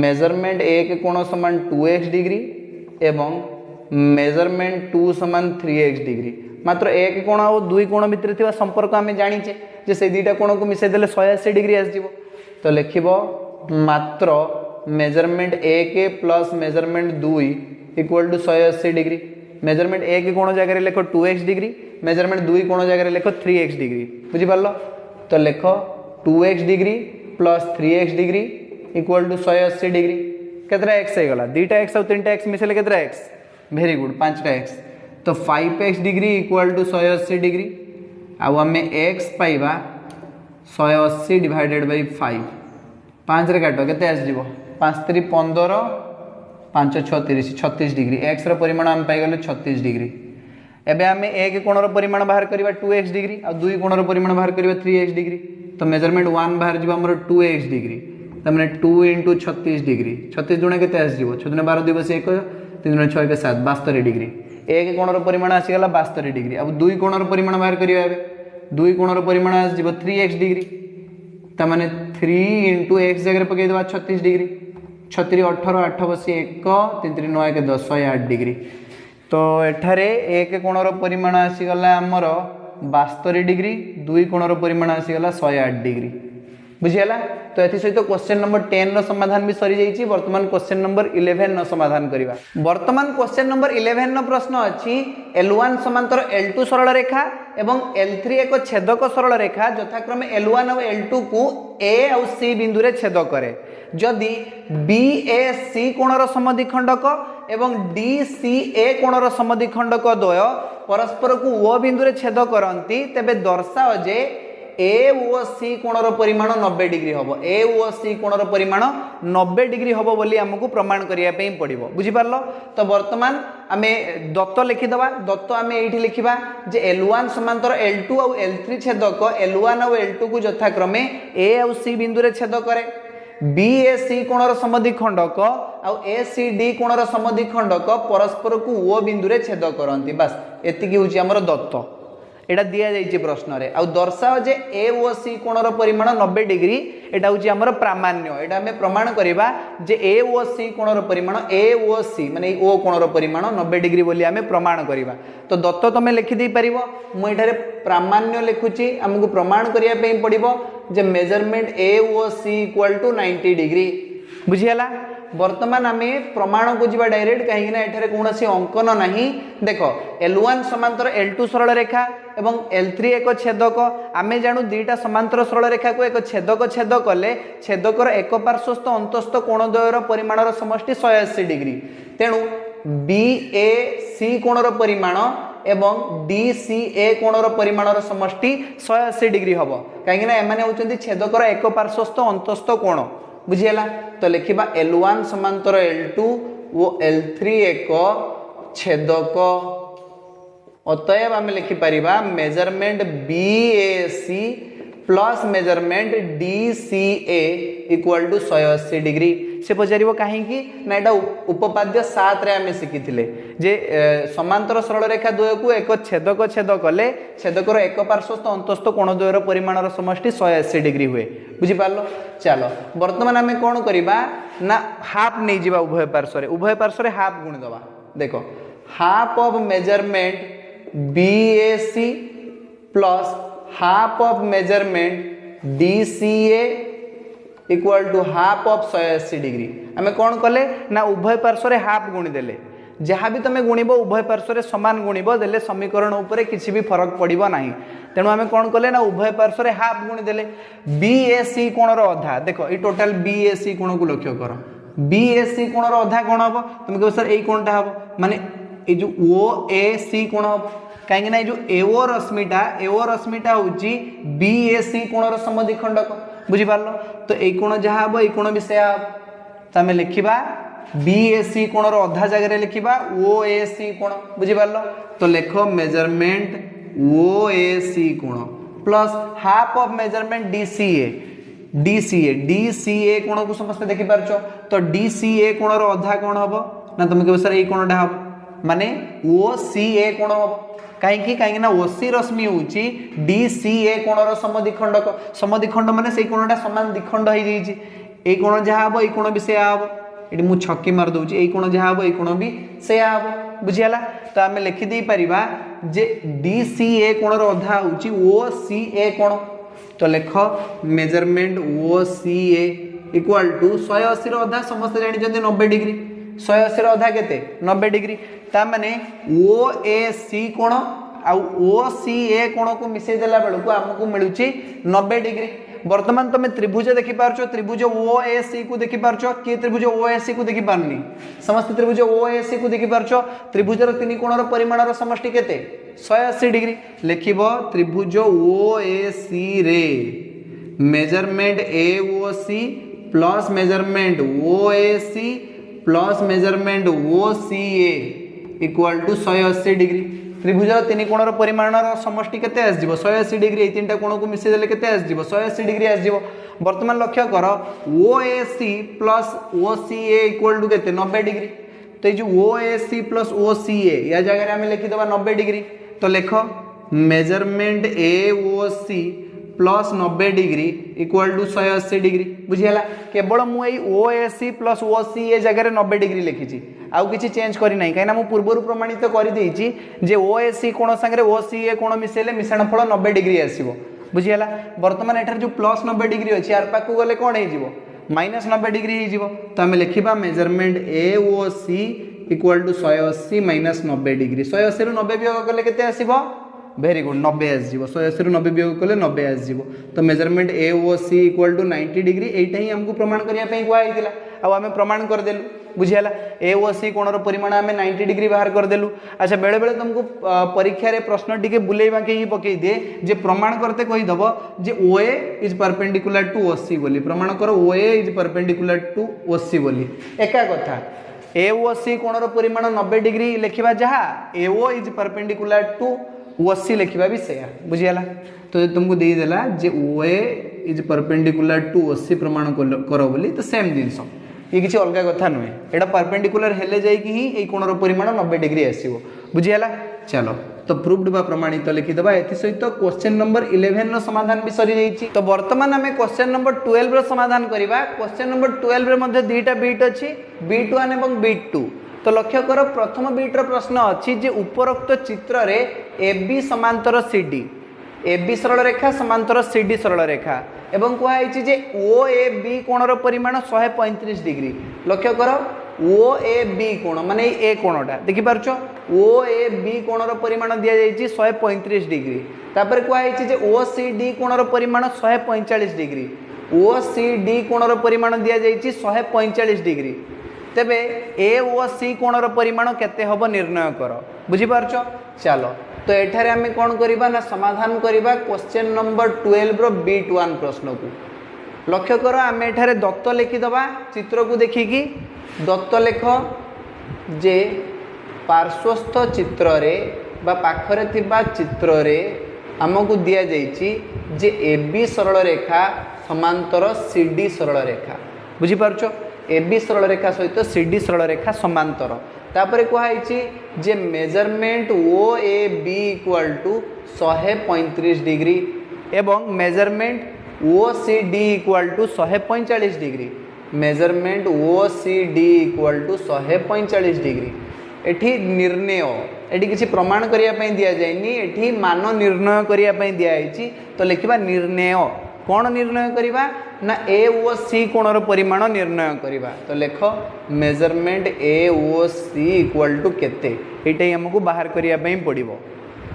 मेजरमेंट 1 कोण समान 2x डिग्री एवं मेजरमेंट 2 समान 3x डिग्री मात्र एक कोण और 2 कोण भितर थिबा संपर्क आमे जानिचे जे से दुईटा कोण को मिसै देले 180 डिग्री आस जिवो तो लिखिबो मात्र measurement 1 plus measurement 2 equal to 180 degree measurement 1 कोण जगह लिखो 2x डिग्री मेजरमेंट 2 कोण जगह लिखो 3x डिग्री बुझी पारलो तो लिखो 2x degree plus 3x degree equal to 180 degree केतरा x हे गला 2टा x और 3टा x मिसले केतरा x वेरी गुड 5टा x तो 5x degree equal to 180 degree आउ आमे x पाइबा 180 डिवाइडेड बाय 5 5 रे काटो केते आस जीवो 5 3 15 5 36 36 डिग्री x रो परिमाण हम पाई गले 36 डिग्री एबे आमे एक कोणर परिमाण बाहर करबा 2x डिग्री आ दुई कोणर परिमाण बाहर करबा 3x डिग्री तो मेजरमेंट 1 बाहर जीवो हमर 2x डिग्री तमें 2 × 36 डिग्री 36 दुणे के 6 दुणे 12 2 1 3 दुणे 6 7 72 डिग्री एक कोणर परिमाण आसीगला 72 डिग्री अब दुई कोणर परिमाण बाहर करिया एबे दुई कोणर परिमाण आसीबो 3x डिग्री ता माने 3 × x जगह पकई देबा 36 डिग्री 36 18 8 बसी 1 3 3 9 1 10 8 डिग्री तो एठारे एक कोणर परिमाण आसीगला हमर 72 डिग्री दुई कोणर परिमाण आसीगला 108 डिग्री बुझीगला तो एथि सहित क्वेश्चन नंबर 10 रो समाधान भी सरी जाईची वर्तमान क्वेश्चन नंबर 11 नो समाधान करिवा वर्तमान क्वेश्चन नंबर 11 नो प्रश्न अछि L1 समांतर L2 सरल रेखा एवं L3 एक छेदक सरल रेखा यथाक्रमे L1 और L2 को A और C बिंदु रे छेद करे जदि BAC कोणर समद्विखंडक एवं DCA कोणर समद्विखंडक द्वय परस्पर को O बिंदु रे छेद करंती तेबे दर्शाओ जे ए ओ सी कोणर परिमाण 90 डिग्री हबो ए ओ सी कोणर परिमाण 90 डिग्री हबो बोली हमकु प्रमाण करिया पे पड़िबो बुझी पारलो तो वर्तमान आमे दत्त लिखि दबा दत्त आमे एठी लिखिबा जे L1 समांतर L2 और L3 छेदक L1 और L2 को यथाक्रमे ए और सी बिंदु रे छेद करे BAC कोणर समद्विखंडक और ACD कोणर समद्विखंडक परस्पर को ओ बिंदु रे छेद करंती बस एतिकी होची हमर दत्त एटा दिया जाइए प्रश्न रे आउ दर्शाओ जे ए ओ सी कोणर परिमाण 90 डिग्री एटा होची हमर प्रामाण्य एटा हमें प्रमाण करिबा जे ए ओ सी कोणर परिमाण ए ओ सी माने ओ कोणर परिमाण 90 डिग्री बोली हमें प्रमाण करिबा तो दत्त तमे लिखि दे परिबो मु एठारे प्रामाण्य लिखुची हमकु प्रमाण करिया पे पड़िबो जे measurement A O C = 90 degree बुझियला वर्तमान आमे प्रमाण को जीवा डायरेक्ट कहीं ना एठारे कोनोसी अंकन नाही देखो L1 समांतर L2 सरल रेखा एवं L3 एक छेदक आमे जानू दुईटा समांतर सरल रेखा को एक छेदक छेद कले छेदकर एक पार्श्वस्थ अंतस्थ कोणद्वयर परिमाणर समष्टि 180 डिग्री तेणु BAC कोणर परिमाण एवं DCA कोणर परिमाणर समष्टि 180 डिग्री हबो कहीं ना एमाने होचंती छेदकर एक पार्श्वस्थ अंतस्थ कोण बुझियला तो लिखिबा L1 समांतर L2 वो L3 एक छेदक अतएव आम लिखि परिबा measurement BAC plus measurement DCA equal to 180 degree से पचारिबो काहेकि ना एटा उपपाद्य 7 रे आमे सिखिथिले जे समांतर सरल रेखा द्वय को एक छेदक छेद कले छेदकर एक पार्श्वस्थ अंतस्थ कोणद्वयर परिमाणर समष्टि 180 डिग्री हुए बुझी पारलो चलो वर्तमान आमे कोन करिबा ना हाफ नै जिबा उभय पार्श्व रे हाफ गुण दबा देखो half of measurement BAC plus half of measurement DCA equal to half of 180 degree आमे कौन कले ना उभय पार्श्व रे हाफ गुणी देले जहाँ भी तुम गुणिबो उभय पार्श्व रे समान गुणिबो देले समीकरण उपरे किसी भी फरक पड़िबो नाही तेणु आमे कौन कले ना उभय पार्श्व रे हाफ गुणी देले BAC कोणर अधा देखो ये टोटल BAC कोण को लक्ष्य कर BAC कोणर अधा कोण हबो तुम कहबो सर एई कोणटा हबो माने ए जो OAC कोण हबो कहीं ना जो एओ रश्मिटा होची BAC कोणर समद्विखंडक बुझी पारलो तो ए कोण जहा हबो ए कोण भी से तो आमे लिखिबा BAC कोणर अधा जगह रे लिखिबा OAC कोण बुझी पारलो तो लेखो मेजरमेंट OAC कोण plus half of measurement DCA कोण को समस्त देखि पारछो तो DCA कोणर अधा कोण हबो ना तुम कहबो सर ए कोणटा हबो माने OCA कोण हबो कहीं ना ओसी रश्मि होची DCA कोणर समद्विखंड माने सेई कोणटा समान द्विखंड हो जाईची ए कोण जहा हबो ए कोण भी से हबो एटी मु छक्की मार दोची ए कोण जहा हबो ए कोण भी से हबो बुझियाला तो आमे लिखि देई परिबा जे DCA कोणर अधा होची OCA कोण तो लेखो मेजरमेंट OCA इक्वल टू 180 रो अधा समस्त जानि जंदी 90 डिग्री 180 रो अधा केते 90 डिग्री ता माने OAC कोण आ OCA कोण को मिसै देला बेल को हमकु मिलुची 90 डिग्री वर्तमान तुम त्रिभुज देखि पारछो त्रिभुज OAC को देखि पारछो कि त्रिभुज OAC को देखि पारनी समस्त त्रिभुज OAC को देखि पारछो त्रिभुजर तीन कोणर परिमाणर समष्टि केते 180 डिग्री लिखिबो त्रिभुज OAC रे measurement AOC plus measurement OAC plus measurement OCA equal to 180 degree त्रिभुजर तीन कोणर परिमाणर समष्टि केते आसजिवो 180 डिग्री ए तीनटा कोण को मिसे देले केते आसजिवो 180 डिग्री आसजिवो वर्तमान लक्ष्य कर OAC plus OCA equal to केते 90 डिग्री तो ये जो OAC प्लस OCA या जगह आम लिखिदेवा 90 डिग्री तो लिख measurement AOC plus 90 degree equal to 180 degree बुझीगला केवल मुझे OAC प्लस OCA जगह 90 डिग्री लिखी आउ किसी चेंज करना कहीं पूर्व प्रमाणित कर जे OAC कोण सागर OCA कोण मिसेले मिश्रण फल 90 डिग्री आसो बुझीगला बर्तमान एठार जो प्लस 90 डिग्री अच्छी यार पाक गले कौन हो माइनस 90 डिग्री हो तो आम लिखा measurement AOC equal to 180 minus 90 degree 180 रु 90 वियोग कले केते आसीबो वेरी गुड 90 आसजिवो 180 रु 90 वियोग कले 90 आसजिवो तो measurement AOC equal to 90 degree एटा ही हमको प्रमाण करिया पई कुआ आइतिला आ आमे प्रमाण कर देलु बुझियाला AOC कोणर परिमाण आमे 90 डिग्री बाहर कर देलु अच्छा बेले बेले तुमको परीक्षा रे प्रश्न टिके बुलेइबा के ही पकई दे जे प्रमाण करते कहि दबो जे OA is perpendicular to OC बोली प्रमाण करो OA is perpendicular to OC बोली एका कथा AOC कोणर परिमाण 90 डिग्री लिखिबा जहा AO is perpendicular to OC लिखिबा भी सेया बुझियाला तो तुमको दे देला जे OA is perpendicular to OC प्रमाण करो बोली तो सेम जिंस ये किसी अलग कथा नुहे एटा परपेंडिकुलर हेले जाई कि ही ए कोणर परिमाण 90 डिग्री आसीबो बुझियाला चलो तो प्रूव्ड बा प्रमाणित लिखिदबा एथि सहित क्वेश्चन नंबर 11 रो समाधान भी सरी जाईची तो वर्तमान हमें क्वेश्चन नंबर 12 रो समाधान करिबा क्वेश्चन नंबर 12 रे मध्ये दुईटा बीट अछि बीट 1 एवं बीट 2 तो लक्ष्य कर प्रथम बीट रो प्रश्न अछि जे उपरोक्त चित्र रे AB समांतर CD AB सरल रेखा समांतर CD सरल रेखा एवं कहुई जे OAB कोणर परिमाण 135 डिग्री लक्ष्य कर OAB कोण माने ए कोणटा देखि पारछो OAB कोणर परिमाण दिया जायछि 135 डिग्री तापर कहुई जे OCD कोणर परिमाण 145 डिग्री OCD कोणर परिमाण दिया जायछि 145 डिग्री तेबे AOC कोणर परिमाण केते हबो निर्णय कर बुझी पारछो चलो तो एठारे आमे कोन करिबा ना समाधान करिबा क्वेश्चन नंबर 12 रो बीट 1 प्रश्न को लक्ष्य करो आमे एठारे दत्त लिखि दबा चित्र को देखिकी दत्त लेख जे पार्श्वस्थ चित्र रे बा पाखरे थिबा चित्र रे हमकु दिया जाईची जे AB सरल रेखा समांतर CD सरल रेखा बुझी पारछो AB सरल रेखा सहित CD सरल रेखा समांतर तापर कहुई जे measurement OAB equal to 135 degree एवं measurement OCD equal to 145 degree measurement OCD equal to 145 degree एठी निर्णय एठी किसी प्रमाण करिया पई दिया जायनी एठी मान निर्णय करिया पई दिया आइची तो लिखिबा निर्णय कौन निर्णय करिबा ना AOC कोणर परिमाण निर्णय करिबा तो लेख मेजरमेंट AOC इक्वल टू केते एटा हमको बाहर करिया पई पड़िबो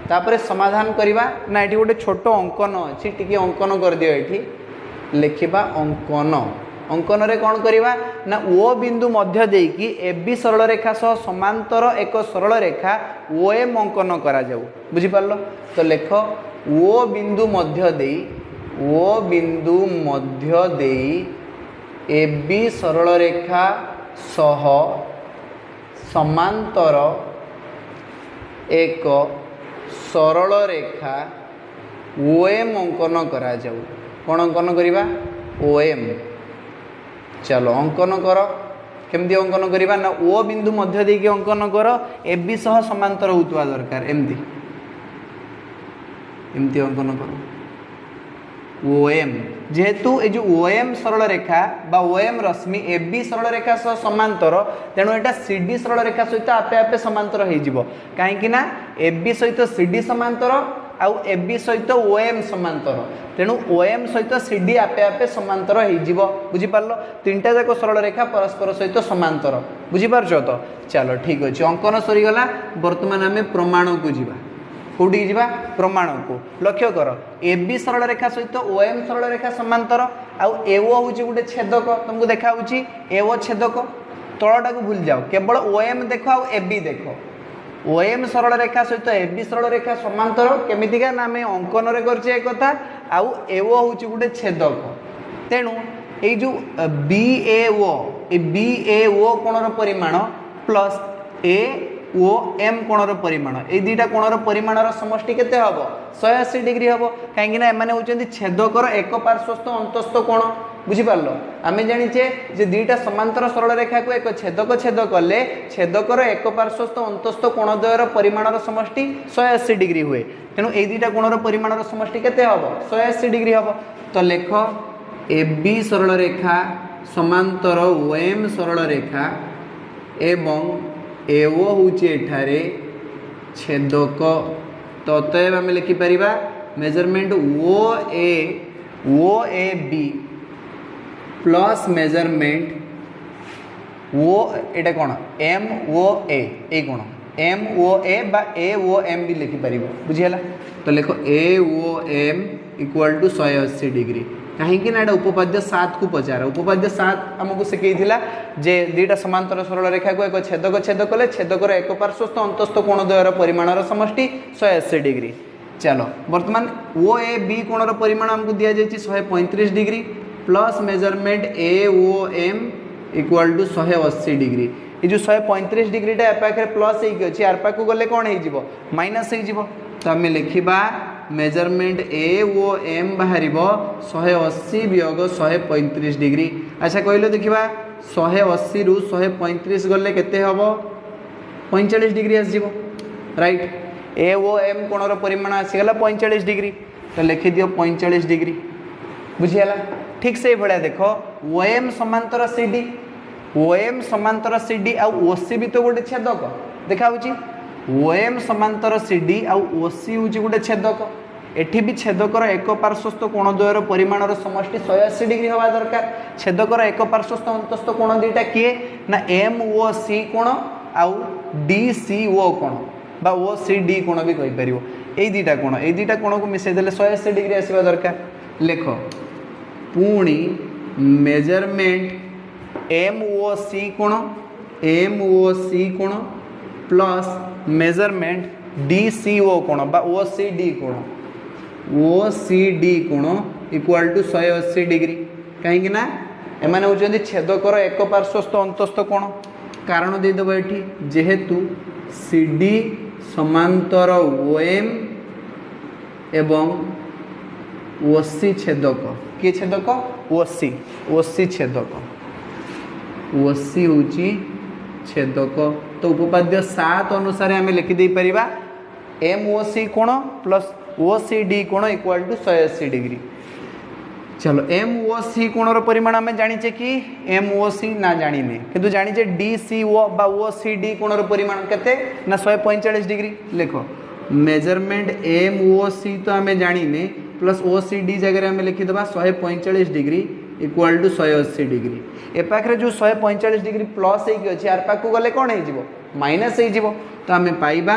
तापर समाधान करिबा ना एठी गोटे छोट अंकन अछि टिके अंकन कर दियो एठी लिखिबा अंकन अंकन रे कौन करिबा ना O बिंदु मध्य देकी AB सरल रेखा सह समांतर एक सरल रेखा OM अंकन करा जाऊ बुझी पारलो तो लेख O बिंदु मध्य देई O बिंदु मध्य देई AB सरल रेखा सह समांतर एक सरल रेखा OM अंकन करा जाऊ कौन अंकन करिबा OM चलो अंकन कर केमती अंकन करिबा ना O बिंदु मध्य देकी अंकन कर AB सह समांतर होतवा दरकार एमती एमती अंकन कर OM जेहेतु ए जो OM सरल रेखा बा OM रश्मि AB सरल रेखा सह समांतर तेणु एटा CD सरल रेखा सहित आपे आपे समांतर हो जिवो काहेकि ना AB सहित CD समांतर आउ AB सहित OM समांतर तेणु OM सहित CD आपे आपे समांतर हो जिवो बुझी पारलो तीनटा जाक सरल रेखा परस्पर सहित समांतर बुझी पारछो तो चलो ठीक अछि अंकन सरी गला वर्तमान हमें प्रमाण को जिबा कौटी जीवा प्रमाण को लक्ष्य कर AB सरल रेखा सहित OM सरल रेखा समांतर आउ AO होची गोटे छेदक तुमको देखा होची AO छेदक तळटा को भूल जाओ केवल OM देखो आउ AB देखो OM सरल रेखा सहित AB सरल रेखा समांतर केमितिका ना आमे अंकन रे करछे एक कथा आउ AO होची गोटे छेदक तेणु ए जो BAO ए BAO कोणर परिमाण प्लस ओ एम कोणर परिमाण ए दुईटा कोणर परिमाणर समष्टि केते हबो 180 डिग्री हबो काहेकि ना एमाने होचंदी छेदकर एक पार्श्वस्थ अंतस्थ कोण बुझी पारलो आमे जानिचे जे दुईटा समांतर सरल रेखा को एक छेदक छेद कले छेदकर एक पार्श्वस्थ अंतस्थ कोण द्वयर परिमाणर समष्टि 180 डिग्री हुए तेणु ए दुईटा कोणर परिमाणर समष्टि केते हबो 180 डिग्री हबो तो लेख ए बी सरल रेखा समांतर ओएम सरल रेखा एवं एओ होची एठारे छेदक तो अतएव आम लिखिपर measurement O A B plus measurement O एटा कौन एम ओ ए कौन एम ओ ए बा ए ओ एम भी लिखिपर बुझीगला तो लिख A O M equal to 180 degree कहीं ना उपपाद्य 7 को पचारा उपपाद्य 7 आमको शिखा जे दुईटा समांतर सरल रेखा को एक छेदक छेद कले छेदकर एक पार्श्वस्थ अंतस्थ कोण द्वयर परिमाणर समष्टि 180 डिग्री चलो बर्तमान ओ ए बी कोणर परिमाण आमको दि जाए 135 degree plus measurement A O M equal to 180 degree ये जो 135 डिग्रीटा ए पाखे प्लस होगी आर पाक गले कौन हो माइनस हो तो आम लिखा मेजरमेंट ए ओ एम बाहर 180 वियोग 135 डिग्री अच्छा कहलो देखा 180 रु 135 गले केते हबो 45 डिग्री आसजिवो राइट ए ओ एम कोणर परिमाण आसीगला 45 डिग्री तो लिखि दियो 45 डिग्री बुझीगला ठीक से भाया देख ओ एम समांतर सी डी ओएम समांतर सीडी आ ओसी भी तो गोटे छेदक देखा ओएम समांतर सीडी आ ओसी हूँ गोटे छेदक एठी भी छेदकर एक पार्श्वस्थ कोण द्वयर परिमाणर समष्टि 180 डिग्री हवा दरकार छेदकर एक पार्श्वस्थ अंतस्थ कोण दुईटा किए ना एम ओ सी कोण आउ डी सी ओ कोण बा ओ सी डी कोण भी कहि परिवो ए दुईटा कोण को मिसई देले 180 डिग्री आसीबा दरकार लेख पुणी मेजरमेंट एम ओ सी कोण प्लस मेजरमेंट डी सी ओ कोण बा ओ सी डी कोण इक्वल टू 180 डिग्री कहीं एमाने होचंदी छेदकर एक पार्श्वस्थ अंतस्थ कोण कारण देदेव ये जेहेतु सी डी समांतर ओएम एवं ओसी छेदक किए छेदक ओसी छेदक ओसी हूँ छेदक तो उपपाद्य 7 अनुसार आम लिखिदे पारिबा एम ओ सी कोण प्लस ओ सी डी कोण इक्वल टू 180 डिग्री चलो एम ओ सी कोणर परिमाण आम जानीचे कि एम ओ सी ना जानीने किंतु जानीचे डी सी ओ बा ओ सी डी कोणर परिमाण केते ना 145 डिग्री लिख मेजरमेंट एम ओ सी तो आम जानीने प्लस ओ सी डी जगह आम लिखिदेबा 145 डिग्री इक्वल टू 180 डिग्री ए पाखे जो 145 डिग्री प्लस होगी आर पाक गले कौन हो माइनस हो तो आम पाइबा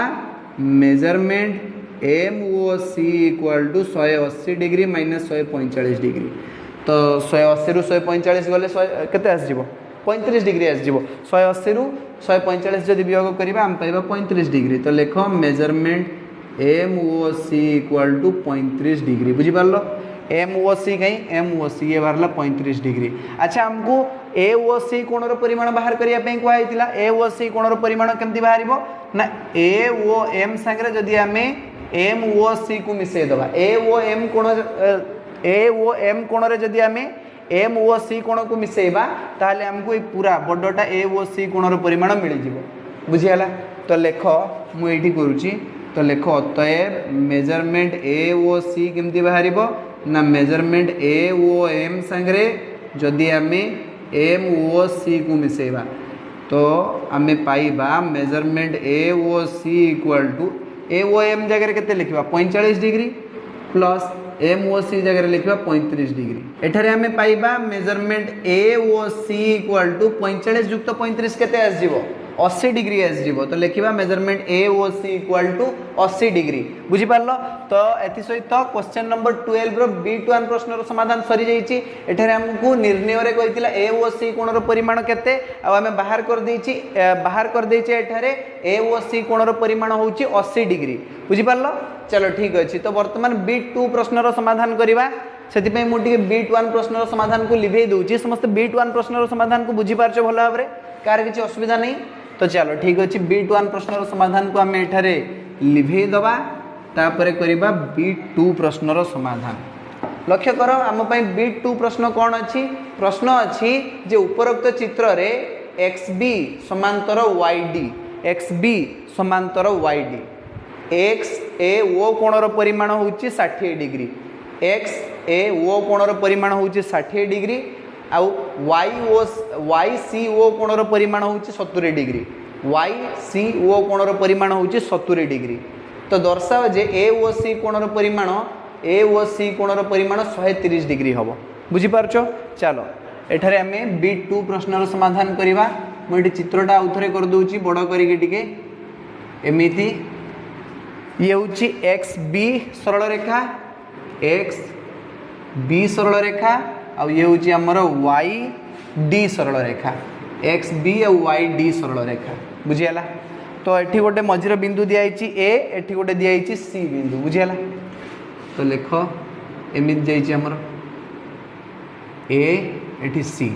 measurement M O C equal to 180 degree minus 145 degree तो 180 रु 145 गले केते आसजिवो 35 डिग्री आसजिवो 180 रु 145 जदि वियोग करिबा आम पाइबा 35 डिग्री तो लेख measurement M O C equal to 35 degree बुझी पारलो एम ओ सी कहीं एम ओ सी ये बाहर 35 डिग्री अच्छा हमको ए ओ सी कोणर परिमाण बाहर करने कहला ए ओ सी कोणर परिमाण केमती बाहर ना ए ओ एम सांगे जदि आम एम ओ सी को मिसई दबा ए ओ एम कोण जदि आम एम ओ सी कोण को मिसेबा ताहले हमको पूरा बड़टा ए ओ सी कोणर परिमाण मिल जाव बुझीगला तो लेख मुझे करुँची तो लेख अतएव मेजरमेंट ए ओ सी केमती बाहर ना मेजरमेंट ए ओ एम सांगे जदि आम एम ओ सी को मिसेबा तो आम पाइबा measurement A O C equal to A O M जगह के लिखा 45 degree plus M O C जगह लिखा 35 डिग्री एठारे आम पाइबा measurement A O C equal to 45 युक्त 35 केते आसजिवो 80 डिग्री आसजिवो तो लिखा measurement A O C equal to 80 degree बुझी पारलो तो एथि सहित क्वेश्चन नंबर 12 रो B21 प्रश्न रो समाधान सरी जाईची एठारे हमकु निर्णय रे कहितिला ए ओ सी कोणर परिमाण केते आ हमें बाहर कर देइचे एठारे ए ओ सी कोणर परिमाण होउची 80 डिग्री बुझी पारलो चलो ठीक अछि तो वर्तमान B2 प्रश्न रो समाधान करिवा सेति मुझे B21 प्रश्न समाधान को लिभे दूची समस्त B21 प्रश्न समाधान को बुझी पारछ भल भाव कार किसी असुविधा नहीं तो चलो ठीक अच्छे B21 प्रश्नर समाधान को आम एठारे लिभे दबा तापर करबा B2 प्रश्नर समाधान। लक्ष्य कर आम B2 प्रश्न कौन अच्छी प्रश्न अच्छी जे उपरोक्त चित्र रे XB समांतर YD XB समांतर YD XAO कोणर परिमाण होची 60 डिग्री XAO कोणर परिमाण होची 60 डिग्री आउ YCO कोणर परिमाण होची 70 डिग्री YCO कोणर परिमाण होची 70 डिग्री। तो दर्शाओ जे AOC कोणर परिमाण AOC कोणर परिमाण 130 डिग्री हम बुझीपारछ। चलो एठारे आमे B2 प्रश्नर समाधान करिबा। मुझे चित्रटा आउथरे कर दूची बड़ करिके टिके एमिति ये होची XB सरल रेखा XB सरल रेखा आ ये होची हमर YD सरल रेखा XB और YD सरल रेखा बुझियाला। तो एठी गोटे मझिर बिंदु दियाइची A एठी गोटे दियाइची C बिंदु बुझियाला। तो लेख एमिति जाइची हमर A एठी C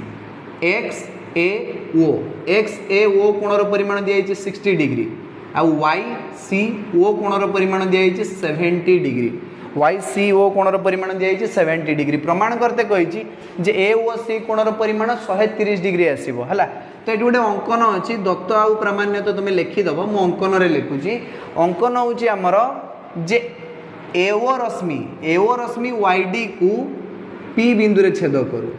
XAO कोणर परिमाण दियाइची 60 डिग्री आ YCO कोणर परिमाण दियाइची 70 डिग्री YCO कोणर परिमाण दियाइची 70 डिग्री। प्रमाण करते कहिची जे AOC कोणर परिमाण 130 डिग्री आसीबो हला। तो ये गोटे अंकन अच्छी दत्त आउ प्रामाण्य तो तुम लिखिदेव मु अंकन रे लिखुची। अंकन होची हमर जे एओ रश्मि YD को P बिंदु रे छेद करू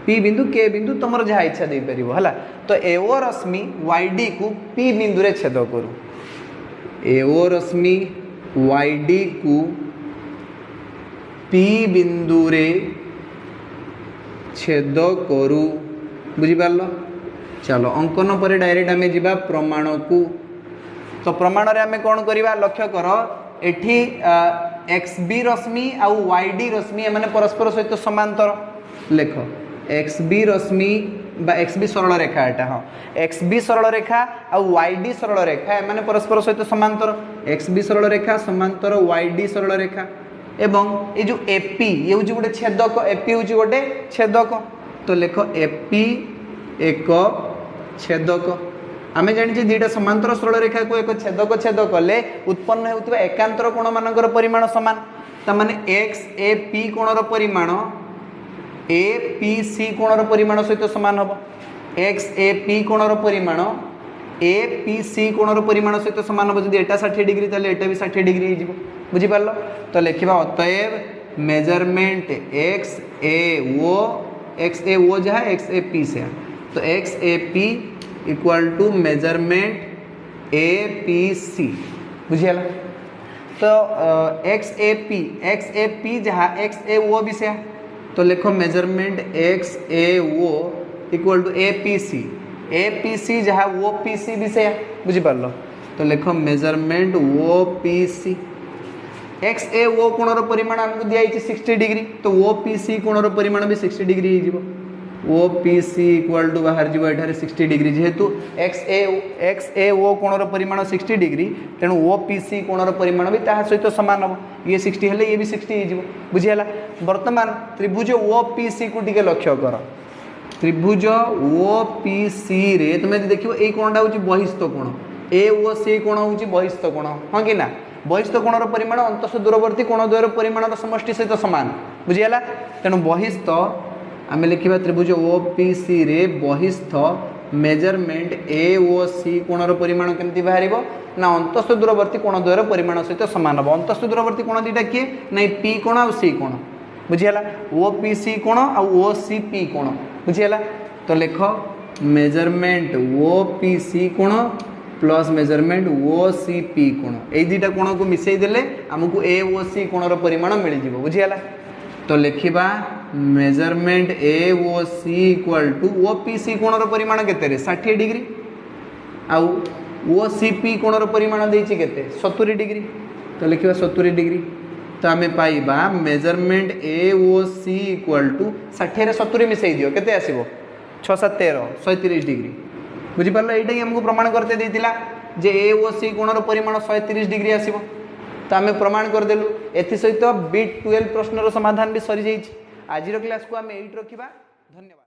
P बिंदु K बिंदु तुम जहाँ इच्छा दे पारिबो हला। तो एओ रश्मि YD को P बिंदु रे छेद करू एओ रश्मि YD को P बिंदु रे छेद करू बुझिपार। चलो अंकन पर डायरेक्ट आम जा प्रमाण को। तो प्रमाण रे आम कौन करवा लक्ष्य कर एठी XB रश्मि आउ YD रश्मि एमाने परस्पर सहित समांतर लेख XB रश्मि बा XB सरल रेखा एटा हाँ XB सरल रेखा आउ YD सरल रेखा एमाने परस्पर सहित समांतर XB सरल रेखा समांतर YD सरल रेखा एवं ये जो AP ये हूँ गोटे छेदक AP हूँ गोटे छेदक। तो लेख AP एक छेदक आमे जानी दुईटा समांतर सरल रेखा को एक छेद कले उत्पन्न होता एकांतर कोण मानकर परिमाण समान तमाने XAP कोणर परिमाण APC कोणर परिमाण सहित समान हम XAP कोणर परिमाण APC कोणर परिमाण सहित समान हम। जब एटा 60 डिग्री ताले एटा भी 60 डिग्री हो बुझिपार। तो लिखा अतएव मेजरमेंट XAO जहाँ XAP से तो XAP equal to measurement APC बुझियाला। तो XAP जहाँ XAO भी से तो लिखो measurement XAO equal to APC जहाँ OPC भी से बुझिपार। तो लिखो मेजरमेंट OPC XAO कोणर परिमाण आमको दिया 60 डिग्री तो OPC कोणर परिमाण भी 60 डिग्री हो OPC इक्वल टू बाहर जीव एठारे 60 डिग्री जेहेतु XAO कोणर परिमाण 60 डिग्री तेणु OPC कोणर परिमाण भी ताहा सहित समान हम ये 60 हेले ये भी 60 हो बुझीगला। वर्तमान त्रिभुज OPC को टिके लक्ष्य कर त्रिभुज OPC रे तुम देखियो ए कोणटा होची बहिस्थ कोण AOC कोण होची बहिस्थ कोण हां कि ना बहिस्थ कोणर परिमाण अंतस्थ दूरवर्ती कोण द्वयर परिमाण समष्टि सहित समान बुझीगला। तेणु बहिस्थ आम लिखा त्रिभुज OPC रे बहिस्थ मेजरमेंट AOC कोणर परिमाण केमती बाहर ना अंतस्थ दूरवर्ती कोण द्वयर परिमाण सहित सामान हम। अंतस्थ दूरवर्ती कोण दुईटा किए ना P कोण आ C कोण बुझीगला OPC कोण आ OCP कोण बुझीगला। तो लिख मेजरमेंट OPC कोण प्लस मेजरमेंट OCP कोण ये दुईटा कोण को मिसई देले आमको AOC कोणर परिमाण मिल जाव बुझीगला। तो लिखा measurement AOC equal to OPC कोणर परिमाण केते 60 डिग्री आउ OCP कोणर परिमाण देछि केते 70 डिग्री तो लिखा 70 डिग्री। तो आम पाइबा मेजरमेंट AOC इक्वल टू 60 रे 70 मिसई दियो केते आसीबो 6 7 13 130 डिग्री बुझिपारल। एटा हमको प्रमाण करते देथिला जे AOC कोणर परिमाण 130 डिग्री आसीबो। तो आम प्रमाण करदेलु एथि सहित B12 प्रश्नर समाधान भी सरी जाइछि। आज क्लास को आम एइट रखिबा। धन्यवाद।